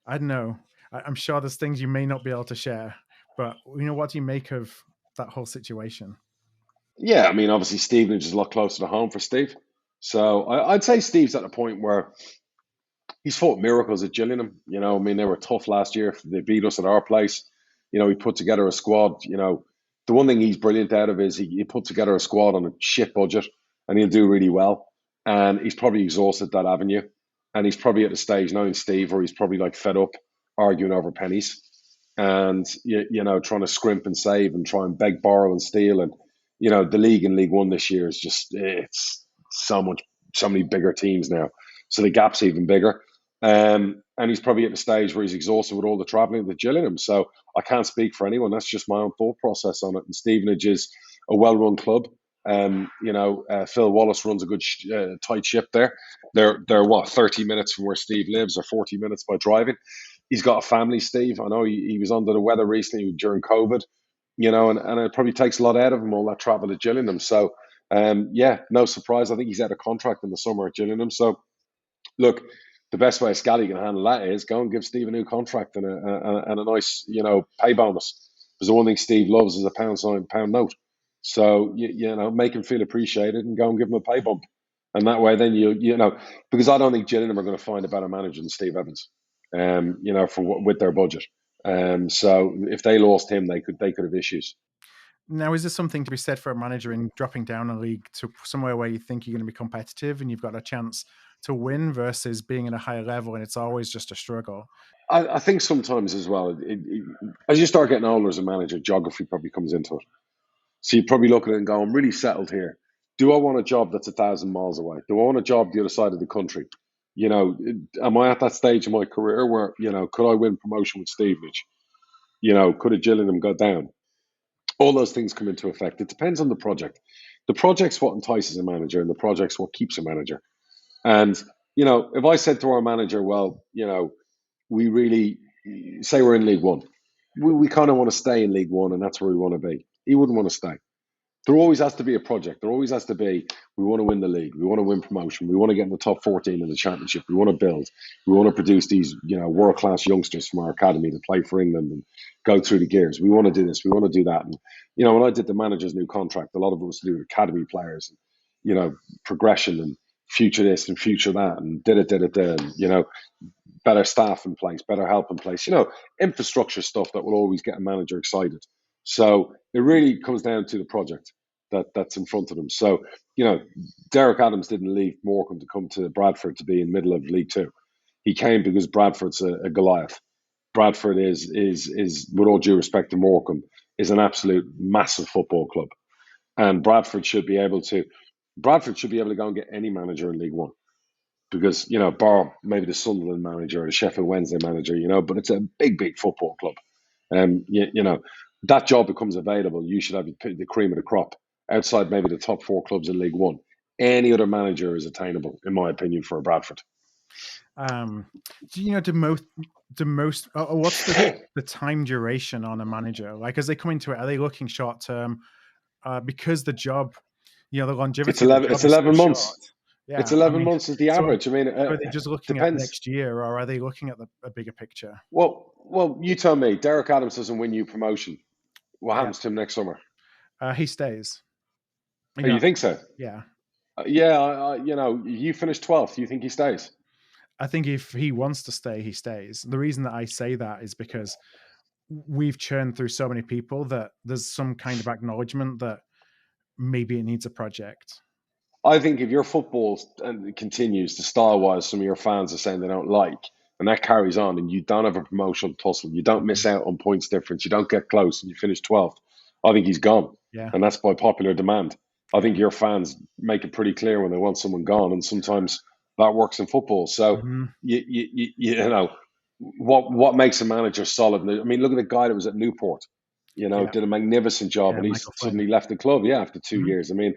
A: I don't know. I'm sure there's things you may not be able to share, but what do you make of that whole situation?
B: Yeah, I mean, obviously Stevenage is a lot closer to home for Steve. So I'd say Steve's at a point where he's fought miracles at Gillingham. I mean, they were tough last year. They beat us at our place. He put together a squad. The one thing he's brilliant out of is he put together a squad on a shit budget, and he'll do really well. And he's probably exhausted that avenue. And he's probably at the stage now in Steve where he's probably like fed up arguing over pennies and, trying to scrimp and save and try and beg, borrow and steal. And, the league in League One this year is just, it's so many bigger teams now. So the gap's even bigger. And he's probably at the stage where he's exhausted with all the travelling with Gillingham. So I can't speak for anyone. That's just my own thought process on it. And Stevenage is a well-run club. Phil Wallace runs a good tight ship there. They're 30 minutes from where Steve lives, or 40 minutes by driving. He's got a family, Steve. I know he was under the weather recently during COVID, and it probably takes a lot out of him, all that travel at Gillingham. So, no surprise. I think he's out of contract in the summer at Gillingham. So, look, the best way Scally can handle that is go and give Steve a new contract and a nice, pay bonus. Because the one thing Steve loves is a pound sign, pound note. So, make him feel appreciated and go and give him a pay bump. And that way then because I don't think Gillingham are going to find a better manager than Steve Evans, with their budget. So if they lost him, they could have issues.
A: Now, is there something to be said for a manager in dropping down a league to somewhere where you think you're going to be competitive and you've got a chance to win versus being at a higher level and it's always just a struggle?
B: I think sometimes as well, as you start getting older as a manager, geography probably comes into it. So you probably look at it and go, I'm really settled here. Do I want a job that's 1,000 miles away? Do I want a job the other side of the country? Am I at that stage in my career where, could I win promotion with Stevenage? Could a Gillingham go down? All those things come into effect. It depends on the project. The project's what entices a manager, and the project's what keeps a manager. And, if I said to our manager, well, we really say we're in League One, we kind of want to stay in League One, and that's where we want to be. He wouldn't want to stay. There always has to be a project. There always has to be, we want to win the league. We want to win promotion. We want to get in the top 14 in the championship. We want to build. We want to produce these, world-class youngsters from our academy to play for England and go through the gears. We want to do this. We want to do that. And, when I did the manager's new contract, a lot of it was to do with academy players, and, progression and future this and future that and and, better staff in place, better help in place, infrastructure stuff that will always get a manager excited. So it really comes down to the project that's in front of them. So, Derek Adams didn't leave Morecambe to come to Bradford to be in the middle of League Two. He came because Bradford's a Goliath. Bradford is with all due respect to Morecambe, is an absolute massive football club. And Bradford should be able to go and get any manager in League One. Because, bar maybe the Sunderland manager or the Sheffield Wednesday manager, but it's a big, big football club. That job becomes available. You should have the cream of the crop outside maybe the top 4 clubs in League One. Any other manager is attainable, in my opinion, for a Bradford.
A: Do you know the most? What's the time duration on a manager? Like, as they come into it, are they looking short term? Because the job, the longevity.
B: It's 11 months.
A: Short. Yeah,
B: it's 11 months is the average.
A: Are they just looking at next year, or are they looking at a bigger picture?
B: Well, you tell me. Derek Adams doesn't win you promotion. What happens to him next summer?
A: He stays.
B: You think so?
A: Yeah.
B: You finished 12th. You think he stays?
A: I think if he wants to stay, he stays. The reason that I say that is because we've churned through so many people that there's some kind of acknowledgement that maybe it needs a project.
B: I think if your football continues, the style-wise, some of your fans are saying they don't like, and that carries on, and you don't have a promotional tussle, you don't miss out on points difference, you don't get close, and you finish 12th, I think he's gone.
A: Yeah.
B: And that's by popular demand. I think your fans make it pretty clear when they want someone gone, and sometimes that works in football. So, what makes a manager solid? I mean, look at the guy that was at Newport, did a magnificent job, and he suddenly left the club, after 2 years. I mean,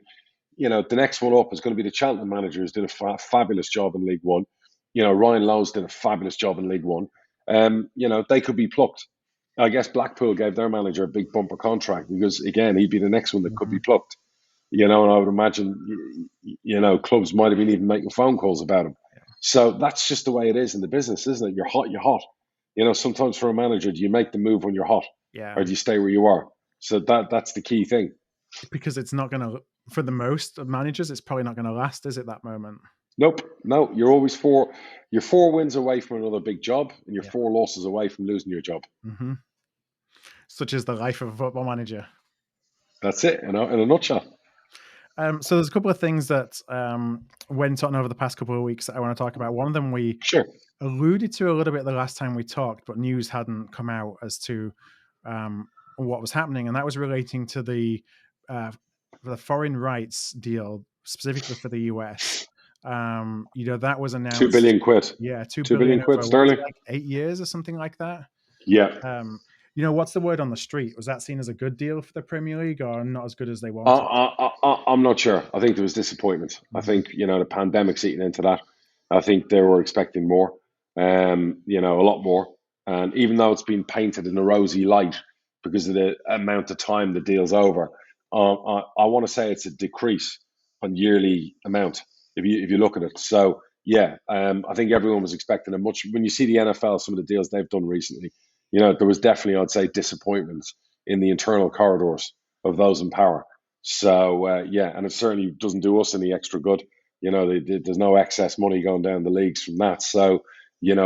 B: the next one up is going to be the Charlton manager who's did a fabulous job in League One. Ryan Lowe's did a fabulous job in League One. They could be plucked. I guess Blackpool gave their manager a big bumper contract because, again, he'd be the next one that could be plucked. And I would imagine, clubs might have been even making phone calls about him. So that's just the way it is in the business, isn't it? You're hot, you're hot. Sometimes for a manager, do you make the move when you're hot?
A: Yeah.
B: Or do you stay where you are? So that's the key thing.
A: Because it's not going to, for the most of managers, it's probably not going to last, is it, that moment?
B: Nope. No, you're always you're 4 wins away from another big job, and you're 4 losses away from losing your job.
A: Mm-hmm. Such is the life of a football manager.
B: That's it, in a nutshell.
A: So there's a couple of things that went on over the past couple of weeks that I want to talk about. One of them we alluded to a little bit the last time we talked, but news hadn't come out as to what was happening, and that was relating to the foreign rights deal, specifically for the US. That was announced.
B: £2 billion.
A: Yeah, £2
B: billion sterling.
A: Like 8 years or something like that.
B: Yeah.
A: What's the word on the street? Was that seen as a good deal for the Premier League, or not as good as they wanted?
B: I'm not sure. I think there was disappointment. Mm-hmm. I think the pandemic's eating into that. I think they were expecting more. A lot more. And even though it's been painted in a rosy light because of the amount of time the deal's over, I want to say it's a decrease on yearly amount if you look at it. So I think everyone was expecting a much. When you see the NFL, some of the deals they've done recently, there was definitely, I'd say, disappointment in the internal corridors of those in power. So and it certainly doesn't do us any extra good. There's no excess money going down the leagues from that. So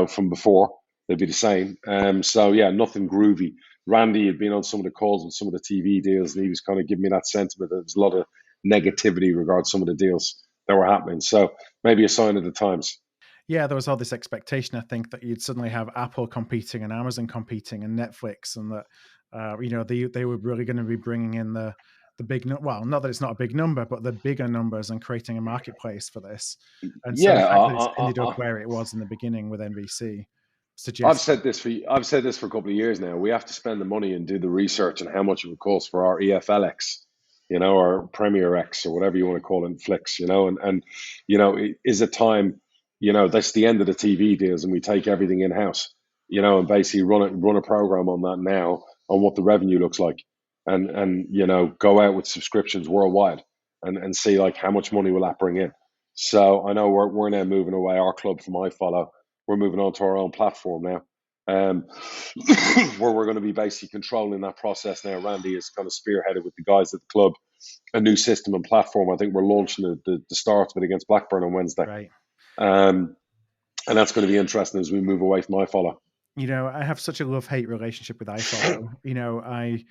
B: from before they'd be the same. Nothing groovy. Randy had been on some of the calls with some of the TV deals, and he was kind of giving me that sentiment that there's a lot of negativity regarding some of the deals that were happening. So maybe a sign of the times.
A: Yeah, there was all this expectation, I think, that you'd suddenly have Apple competing and Amazon competing and Netflix, and that they were really going to be bringing in the big, well, not that it's not a big number, but the bigger numbers and creating a marketplace for this. And so the fact that it's ended up where it was in the beginning with NBC suggests.
B: I've said this for a couple of years now. We have to spend the money and do the research on how much it would cost for our EFLX or Premier X or whatever you want to call it, Flicks, and is it time, that's the end of the TV deals and we take everything in house, and basically run a program on that now on what the revenue looks like, and go out with subscriptions worldwide and see like how much money will that bring in. So I know we're now moving away our club from iFollow. We're moving on to our own platform now, where we're going to be basically controlling that process now. Randy is kind of spearheaded with the guys at the club a new system and platform. I think we're launching the start of it against Blackburn on Wednesday.
A: Right.
B: And that's going to be interesting as we move away from iFollow.
A: I have such a love-hate relationship with iFollow.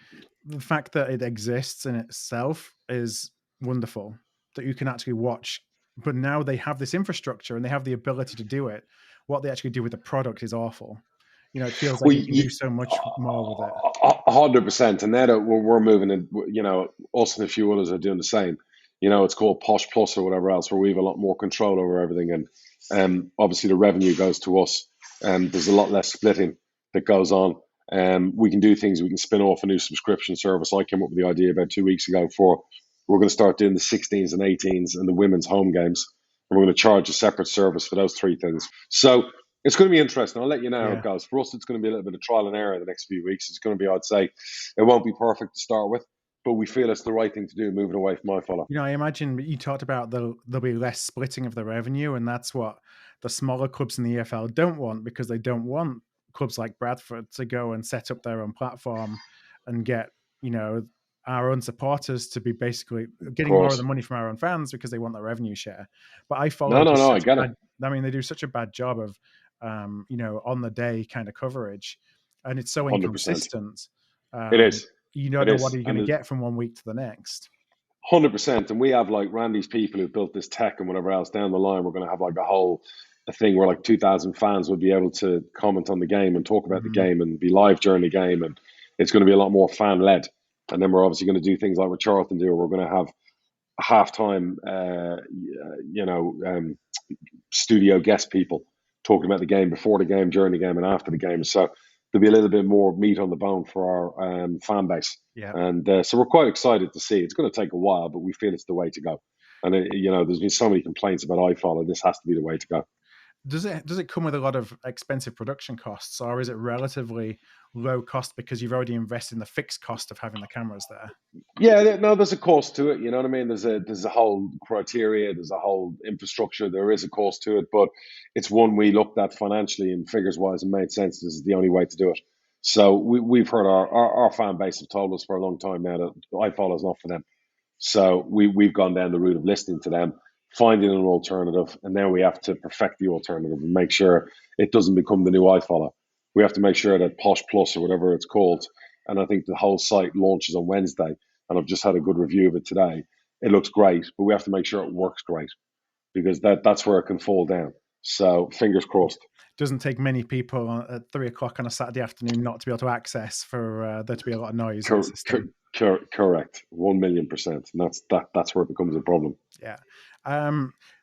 A: The fact that it exists in itself is wonderful, that you can actually watch. But now they have this infrastructure and they have the ability to do it. What they actually do with the product is awful. It feels like you can do so much more with it.
B: 100%. And now that we're moving in, us and a few others are doing the same. It's called Posh Plus or whatever else, where we have a lot more control over everything. And obviously the revenue goes to us. And there's a lot less splitting that goes on. We can do things. We can spin off a new subscription service. I came up with the idea about 2 weeks ago we're going to start doing the 16s and 18s and the women's home games. And we're going to charge a separate service for those three things. So it's going to be interesting. I'll let you know how it goes. For us, it's going to be a little bit of trial and error the next few weeks. It's going to be, I'd say, it won't be perfect to start with, but we feel it's the right thing to do moving away from iFollow.
A: I imagine you talked about there'll be less splitting of the revenue, and that's what the smaller clubs in the EFL don't want, because they don't want clubs like Bradford to go and set up their own platform and get, our own supporters to be basically getting more of the money from our own fans because they want the revenue share. But iFollow,
B: I get it.
A: They do such a bad job of, on the day kind of coverage, and it's so
B: 100%.
A: inconsistent.
B: It is.
A: You don't know what you're going to get from 1 week to the next.
B: 100%. And we have like Randy's people who built this tech and whatever else down the line. We're going to have like a thing where like 2,000 fans will be able to comment on the game and talk about the game and be live during the game. And it's going to be a lot more fan led. And then we're obviously going to do things like what Charlton do, where we're going to have halftime, studio guest people talking about the game before the game, during the game, and after the game. So there'll be a little bit more meat on the bone for our fan base.
A: Yeah.
B: And so we're quite excited to see. It's going to take a while, but we feel it's the way to go. And there's been so many complaints about iFollow. This has to be the way to go.
A: Does it come with a lot of expensive production costs, or is it relatively low cost because you've already invested in the fixed cost of having the cameras there?
B: Yeah, no, there's a cost to it. You know what I mean? There's a whole criteria, there's a whole infrastructure. There is a cost to it, but it's one we looked at financially and figures wise and made sense. This is the only way to do it. So we've heard our fan base have told us for a long time now that iFollow is not for them. So we've gone down the route of listening to them, finding an alternative, and now we have to perfect the alternative and make sure it doesn't become the new iFollow. We have to make sure that Posh Plus or whatever it's called, and I think the whole site launches on Wednesday, and I've just had a good review of it today. It looks great, but we have to make sure it works great, because that's where it can fall down. So fingers crossed.
A: Doesn't take many people at 3:00 on a Saturday afternoon not to be able to access for there to be a lot of noise.
B: Correct, 1,000,000%, and that's where it becomes a problem.
A: Yeah.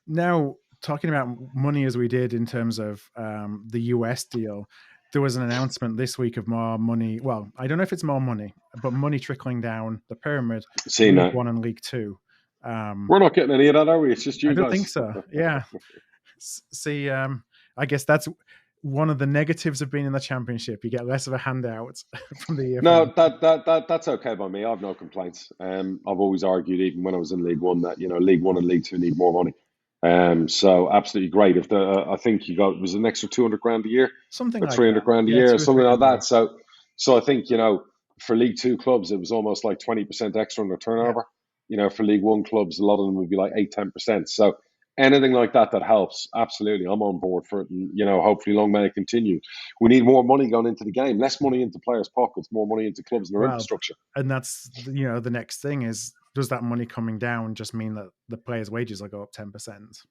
A: Now, talking about money as we did in terms of the US deal, there was an announcement this week of more money. Well, I don't know if it's more money, but money trickling down the pyramid, League One and League Two.
B: We're not getting any of that, are we? It's just you guys.
A: I don't think so. Yeah. See, I guess that's one of the negatives of being in the Championship. You get less of a handout from the EFL.
B: No, that's okay by me. I have no complaints. I've always argued, even when I was in League One, that League One and League Two need more money. So absolutely great. If I think was an extra 200 grand a year,
A: something like
B: 300 grand a year, something like that. So I think for League Two clubs, it was almost like 20% extra on their turnover. Yeah. For League One clubs, a lot of them would be like 8-10%. So anything like that helps, absolutely, I'm on board for it. And hopefully, long may it continue. We need more money going into the game, less money into players' pockets, more money into clubs and their infrastructure.
A: And that's the next thing is, does that money coming down just mean that the players' wages will go up 10%?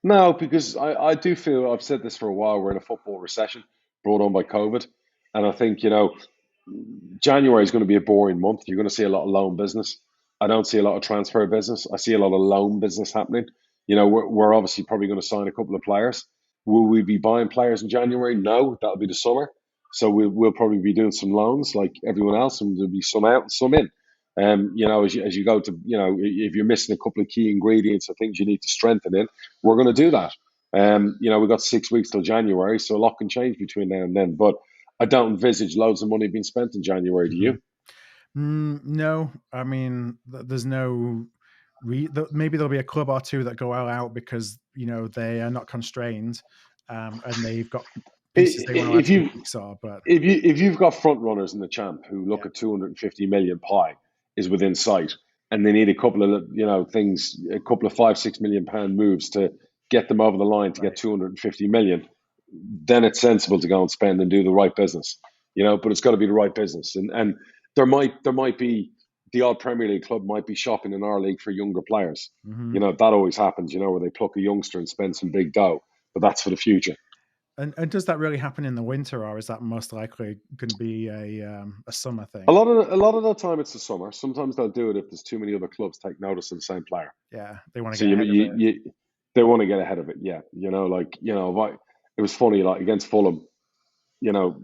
B: No, because I do feel, I've said this for a while, we're in a football recession brought on by COVID. And I think, January is going to be a boring month. You're going to see a lot of loan business. I don't see a lot of transfer business. I see a lot of loan business happening. We're obviously probably going to sign a couple of players. Will we be buying players in January? No, that'll be the summer. So we'll probably be doing some loans like everyone else, and there'll be some out and some in. As you go to, if you're missing a couple of key ingredients or things you need to strengthen in, we're going to do that. We've got 6 weeks till January, so a lot can change between now and then. But I don't envisage loads of money being spent in January. Do you?
A: No, I mean, there's no. Maybe there'll be a club or two that go all out because they are not constrained, and they've got pieces they want to add to the jigsaw. But
B: if you've got front runners in the champ who look at 250 million pie is within sight, and they need a couple of things, a couple of £5-6 million moves to get them over the line to get 250 million, then it's sensible to go and spend and do the right business. But it's got to be the right business, and there might be the odd Premier League club might be shopping in our league for younger players. That always happens. Where they pluck a youngster and spend some big dough, but that's for the future.
A: And does that really happen in the winter, or is that most likely going to be a summer thing?
B: A lot of the time it's the summer. Sometimes they'll do it if there's too many other clubs take notice of the same player.
A: Yeah, they want to get ahead of it.
B: They want to get ahead of it. Yeah, it was funny. Like against Fulham,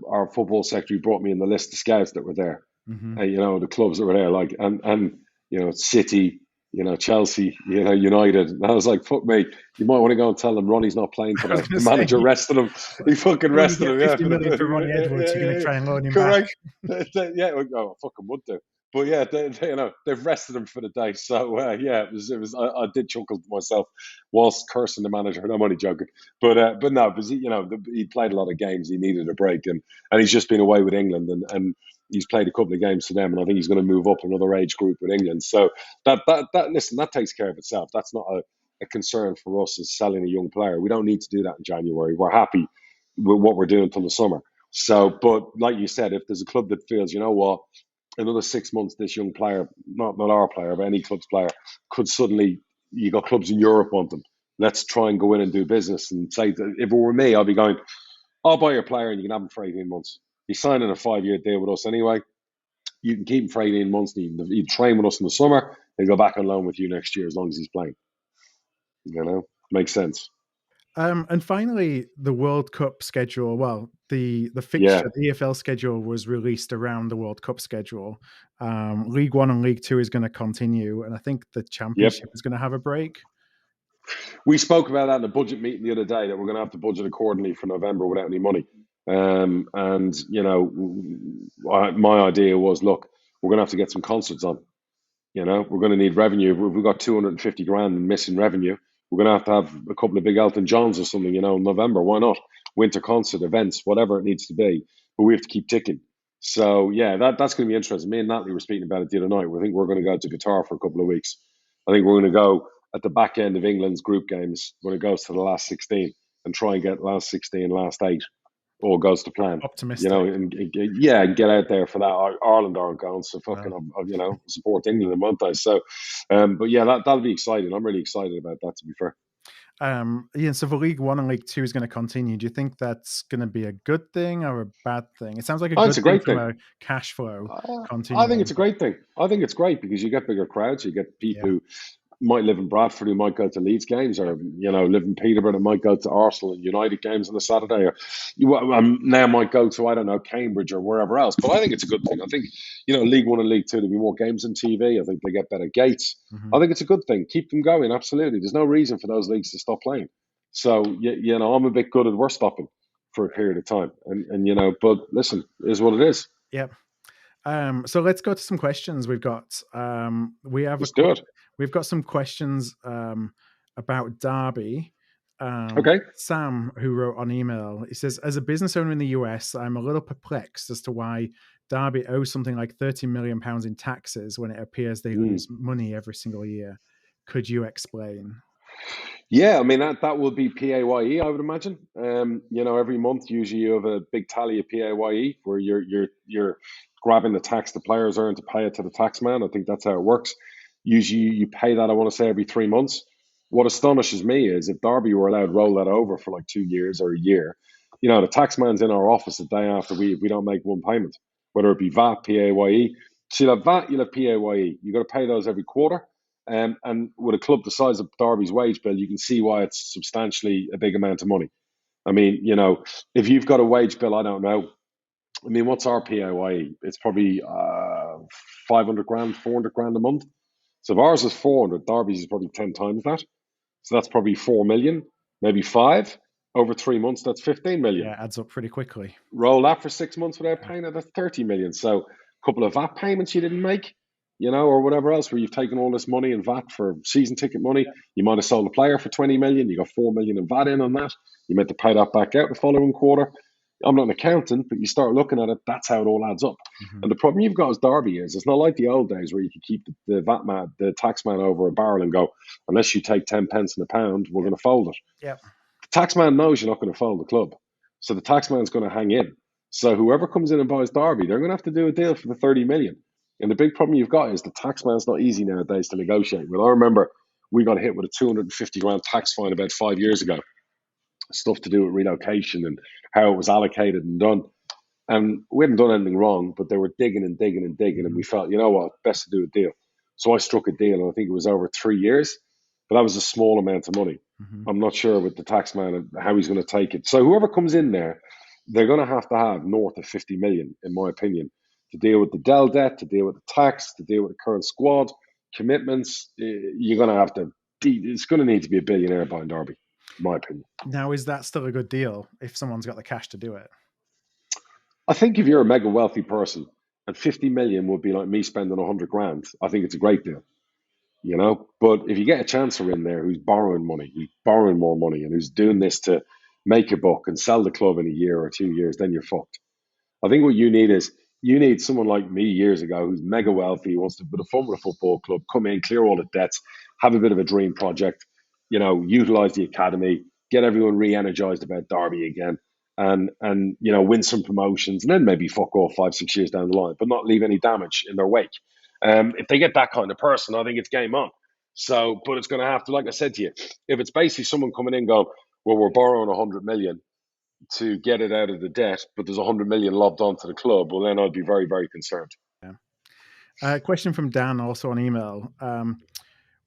B: our football secretary brought me in the list of scouts that were there. And, the clubs that were there, like and City, Chelsea, United. And I was like, fuck me, you might want to go and tell them Ronnie's not playing today. The manager rested him. He fucking rested him.
A: 50 million for Ronnie Edwards. You're going to try and loan him
B: correct.
A: back.
B: Yeah, I fucking would do. But yeah, they've rested him for the day. So it was. I did chuckle to myself whilst cursing the manager. I'm only joking. But no, because he played a lot of games. He needed a break, and he's just been away with England, and he's played a couple of games for them, and I think he's going to move up another age group with England. So that takes care of itself. That's not a concern for us as selling a young player. We don't need to do that in January. We're happy with what we're doing till the summer. So, but like you said, if there's a club that feels, another 6 months, this young player, not our player, but any club's player, could suddenly, you got clubs in Europe want them. Let's try and go in and do business and say, if it were me, I'd be going, I'll buy your player and you can have him for 18 months. He's signing a 5-year deal with us anyway. You can keep him for 18 months. He'd train with us in the summer and go back on loan with you next year as long as he's playing. Makes sense.
A: And finally, the World Cup schedule. Well, the fixture, the EFL schedule was released around the World Cup schedule. League One and League Two is going to continue, and I think the Championship is going to have a break.
B: We spoke about that in the budget meeting the other day, that we're going to have to budget accordingly for November without any money. My idea was, look, we're going to have to get some concerts on. We're going to need revenue. We've got 250 grand in missing revenue. We're going to have a couple of big Elton Johns or something, in November. Why not? Winter concert, events, whatever it needs to be. But we have to keep ticking. So, yeah, that's going to be interesting. Me and Natalie were speaking about it the other night. We think we're going to go to Qatar for a couple of weeks. I think we're going to go at the back end of England's group games when it goes to the last 16 and try and get last 16, last 8. All goes to plan.
A: Optimistic.
B: And get out there for that. Ireland aren't going, so fucking, support England, won't they? So, but yeah, that'll be exciting. I'm really excited about that, to be fair.
A: So the League One and League Two is going to continue. Do you think that's going to be a good thing or a bad thing? It sounds like
B: it's a great thing.
A: From a cash flow.
B: I think it's a great thing. I think it's great because you get bigger crowds. You get people who might live in Bradford who might go to Leeds games, or live in Peterborough that might go to Arsenal and United games on a Saturday, or now might go to, I don't know, Cambridge or wherever else. But I think it's a good thing. I think League One and League Two, there'll be more games on TV. I think they get better gates. I think it's a good thing. Keep them going. Absolutely. There's no reason for those leagues to stop playing. So I'm a bit gutted we're stopping for a period of time, and but listen, it is what it is.
A: Yep. So let's go to some questions. We've got We've got some questions about Derby.
B: Okay.
A: Sam, who wrote on email, he says, as a business owner in the US, I'm a little perplexed as to why Derby owes something like £30 million in taxes when it appears they lose money every single year. Could you explain?
B: Yeah, I mean, that would be PAYE, I would imagine. Every month, usually you have a big tally of PAYE where you're grabbing the tax the players earn to pay it to the tax man. I think that's how it works. Usually you pay that, I want to say, every 3 months. What astonishes me is if Derby were allowed to roll that over for like 2 years or a year, the tax man's in our office the day after we don't make one payment, whether it be VAT, PAYE. So you'll have VAT, you'll have PAYE. You've got to pay those every quarter. And with a club the size of Derby's wage bill, you can see why it's substantially a big amount of money. I mean, if you've got a wage bill, I don't know. I mean, what's our PAYE? It's probably 500 grand, 400 grand a month. So if ours is 400, Derby's is probably 10 times that. So that's probably 4 million, maybe 5 over 3 months. That's 15 million.
A: Yeah, it adds up pretty quickly.
B: Roll that for 6 months without paying it. That's 30 million. So a couple of VAT payments you didn't make, or whatever else, where you've taken all this money in VAT for season ticket money. You might have sold a player for 20 million. You got 4 million in VAT in on that. You meant to pay that back out the following quarter. I'm not an accountant, but you start looking at it, that's how it all adds up. And the problem you've got as Derby is, it's not like the old days where you could keep the tax man over a barrel and go, unless you take 10 pence in a pound, we're going to fold it.
A: Yep.
B: The tax man knows you're not going to fold the club. So the tax man's going to hang in. So whoever comes in and buys Derby, they're going to have to do a deal for the 30 million. And the big problem you've got is the tax man's not easy nowadays to negotiate with. I remember we got hit with a 250 grand tax fine about 5 years ago. Stuff to do with relocation and how it was allocated and done. And we hadn't done anything wrong, but they were digging and digging and digging. And we felt, you know what, best to do a deal. So I struck a deal, and I think it was over 3 years. But that was a small amount of money. I'm not sure with the tax man and how he's going to take it. So whoever comes in there, they're going to have north of 50 million, in my opinion, to deal with the Dell debt, to deal with the tax, to deal with the current squad, commitments. You're going to have to, it's going to need to be a billionaire buying Derby, in my opinion.
A: Now, is that still a good deal if someone's got the cash to do it?
B: I think if you're a mega wealthy person, and 50 million would be like me spending 100 grand, I think it's a great deal. But if you get a chancellor in there who's borrowing money, who's borrowing more money, and who's doing this to make a buck and sell the club in a year or 2 years, then you're fucked. I think what you need someone like me years ago who's mega wealthy, who wants to put a fun with a football club, come in, clear all the debts, have a bit of a dream project, utilize the academy, get everyone re-energized about Derby again, and win some promotions, and then maybe fuck off 5-6 years down the line, but not leave any damage in their wake. If they get that kind of person, I think it's game on. So, but it's going to have to, like I said to you, if it's basically someone coming in going, well, we're borrowing 100 million to get it out of the debt, but there's 100 million lobbed onto the club, well, then I'd be very, very concerned.
A: Yeah. Question from Dan, also on email.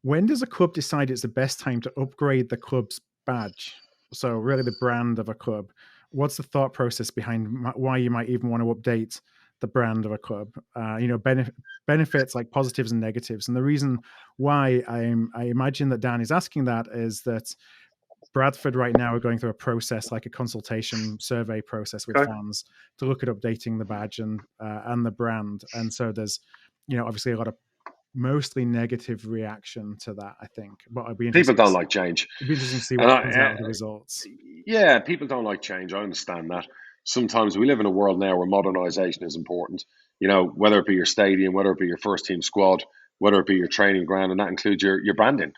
A: When does a club decide it's the best time to upgrade the club's badge? So really the brand of a club. What's the thought process behind why you might even want to update the brand of a club? Benefits like positives and negatives. And the reason why I imagine that Dan is asking that is that Bradford right now are going through a process, like a consultation survey process with fans to look at updating the badge and the brand. And so there's, obviously a lot of mostly negative reaction to that, I think. But I'd be interested.
B: People don't like change.
A: It'd be interesting to see what comes out of the results.
B: Yeah, people don't like change. I understand that. Sometimes we live in a world now where modernization is important. Whether it be your stadium, whether it be your first team squad, whether it be your training ground, and that includes your branding.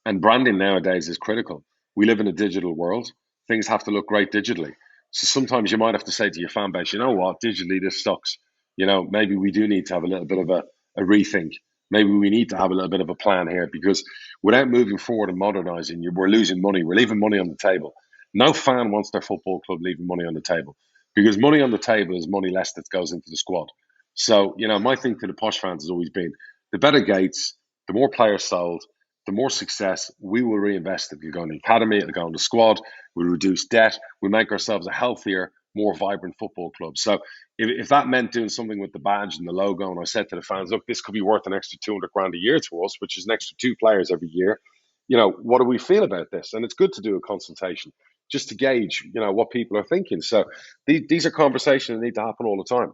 B: And branding nowadays is critical. We live in a digital world. Things have to look great digitally. So sometimes you might have to say to your fan base, you know what, digitally this sucks. Maybe we do need to have a little bit of a rethink. Maybe we need to have a little bit of a plan here, because without moving forward and modernizing, we're losing money. We're leaving money on the table. No fan wants their football club leaving money on the table, because money on the table is money less that goes into the squad. So, my thing to the Posh fans has always been, the better gates, the more players sold, the more success, we will reinvest it. It'll go in the academy, it'll go in the squad, we'll reduce debt, we'll make ourselves a healthier, more vibrant football club. So if that meant doing something with the badge and the logo, and I said to the fans, look, this could be worth an extra 200 grand a year to us, which is an extra 2 players every year. What do we feel about this? And it's good to do a consultation just to gauge, what people are thinking. So these are conversations that need to happen all the time.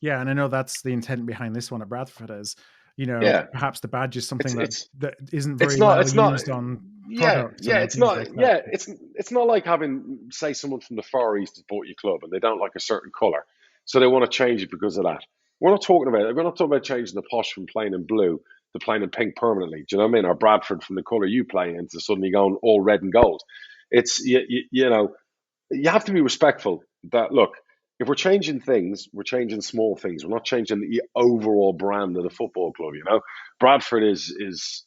A: Yeah, and I know that's the intent behind this one at Bradford is, perhaps the badge is something that isn't very used on products.
B: It's not like having, say, someone from the Far East has bought your club and they don't like a certain colour, so they want to change it because of that. We're not talking about changing the Posh from playing in blue to playing in pink permanently. Do you know what I mean? Or Bradford from the colour you play in to suddenly going all red and gold. It's you have to be respectful that, look, if we're changing things, we're changing small things. We're not changing the overall brand of the football club. Bradford is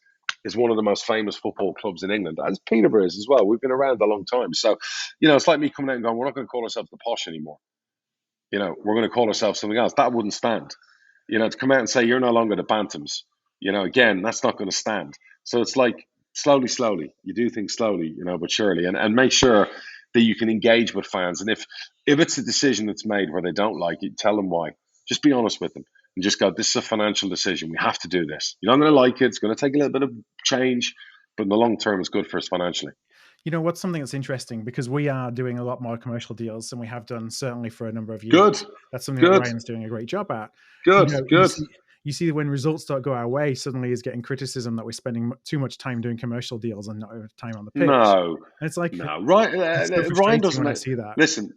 B: one of the most famous football clubs in England, as Peterborough is as well. We've been around a long time. So, it's like me coming out and going, we're not going to call ourselves the Posh anymore. We're going to call ourselves something else. That wouldn't stand. To come out and say you're no longer the Bantams, again, that's not going to stand. So it's like slowly. You do things slowly, but surely, and make sure that you can engage with fans. And if it's a decision that's made where they don't like it, tell them why. Just be honest with them. and just go, this is a financial decision. We have to do this. You're not going to like it. It's going to take a little bit of change, but in the long term, it's good for us financially.
A: You know, what's something that's interesting, because we are doing a lot more commercial deals than we have done certainly for a number of years.
B: Good.
A: That's something that Ryan's doing a great job at.
B: Good.
A: You see when results don't go our way, suddenly he's getting criticism that we're spending too much time doing commercial deals and not enough time on the pitch.
B: No.
A: And it's like,
B: no. Ryan doesn't
A: see that.
B: Listen,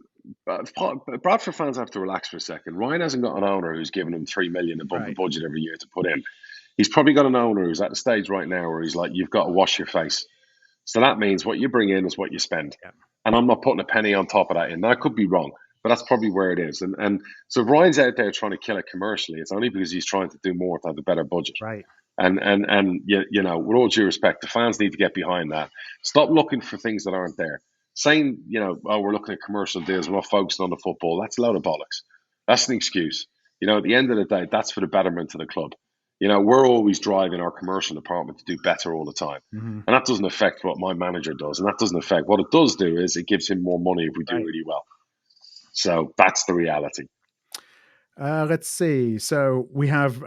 B: Bradford fans have to relax for a second. Ryan hasn't got an owner who's giving him $3 million above the budget every year to put in. He's probably got an owner who's at the stage right now where he's like, you've got to wash your face. So that means what you bring in is what you spend. Yeah. And I'm not putting a penny on top of that in. Now, I could be wrong, but that's probably where it is. And so if Ryan's out there trying to kill it commercially, it's only because he's trying to do more to have a better budget.
A: Right.
B: And you know, with all due respect, the fans need to get behind that. Stop looking for things that aren't there. Saying, you know, oh, we're looking at commercial deals, we're not focusing on the football. That's a load of bollocks. That's an excuse. You know, at the end of the day, that's for the betterment of the club. You know, we're always driving our commercial department to do better all the time. Mm-hmm. And that doesn't affect what my manager does. And that doesn't affect what it does do is it gives him more money if we do really well. So that's the reality.
A: Let's see. So we have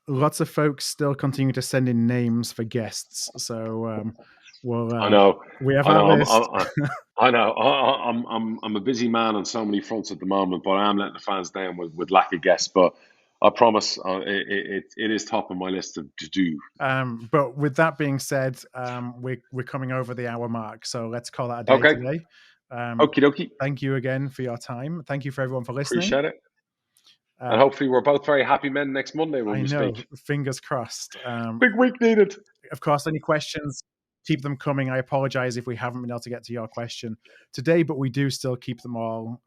A: lots of folks still continue to send in names for guests. So
B: I know.
A: We have our list.
B: I know. I'm a busy man on so many fronts at the moment, but I am letting the fans down with lack of guests. But I promise it is top of my list to do.
A: But with that being said, we're coming over the hour mark, so let's call that a day today.
B: Okie dokie.
A: Thank you again for your time. Thank you for everyone for listening.
B: Appreciate it. And hopefully we're both very happy men next Monday when we speak.
A: Fingers crossed.
B: Big week needed.
A: Of course, any questions, keep them coming. I apologize if we haven't been able to get to your question today, but we do still keep them all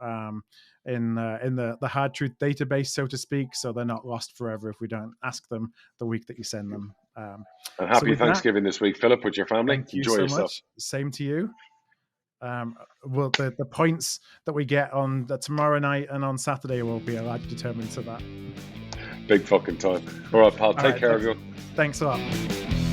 A: in the hard truth database, so to speak, so they're not lost forever if we don't ask them the week that you send them.
B: And happy Thanksgiving this week, Philip, with your family. Enjoy yourself.
A: Much. Same to you. Well, the points that we get on tomorrow night and on Saturday will be a lot determined to that.
B: Big fucking time. All right, pal. Take care, everyone.
A: Thanks a lot.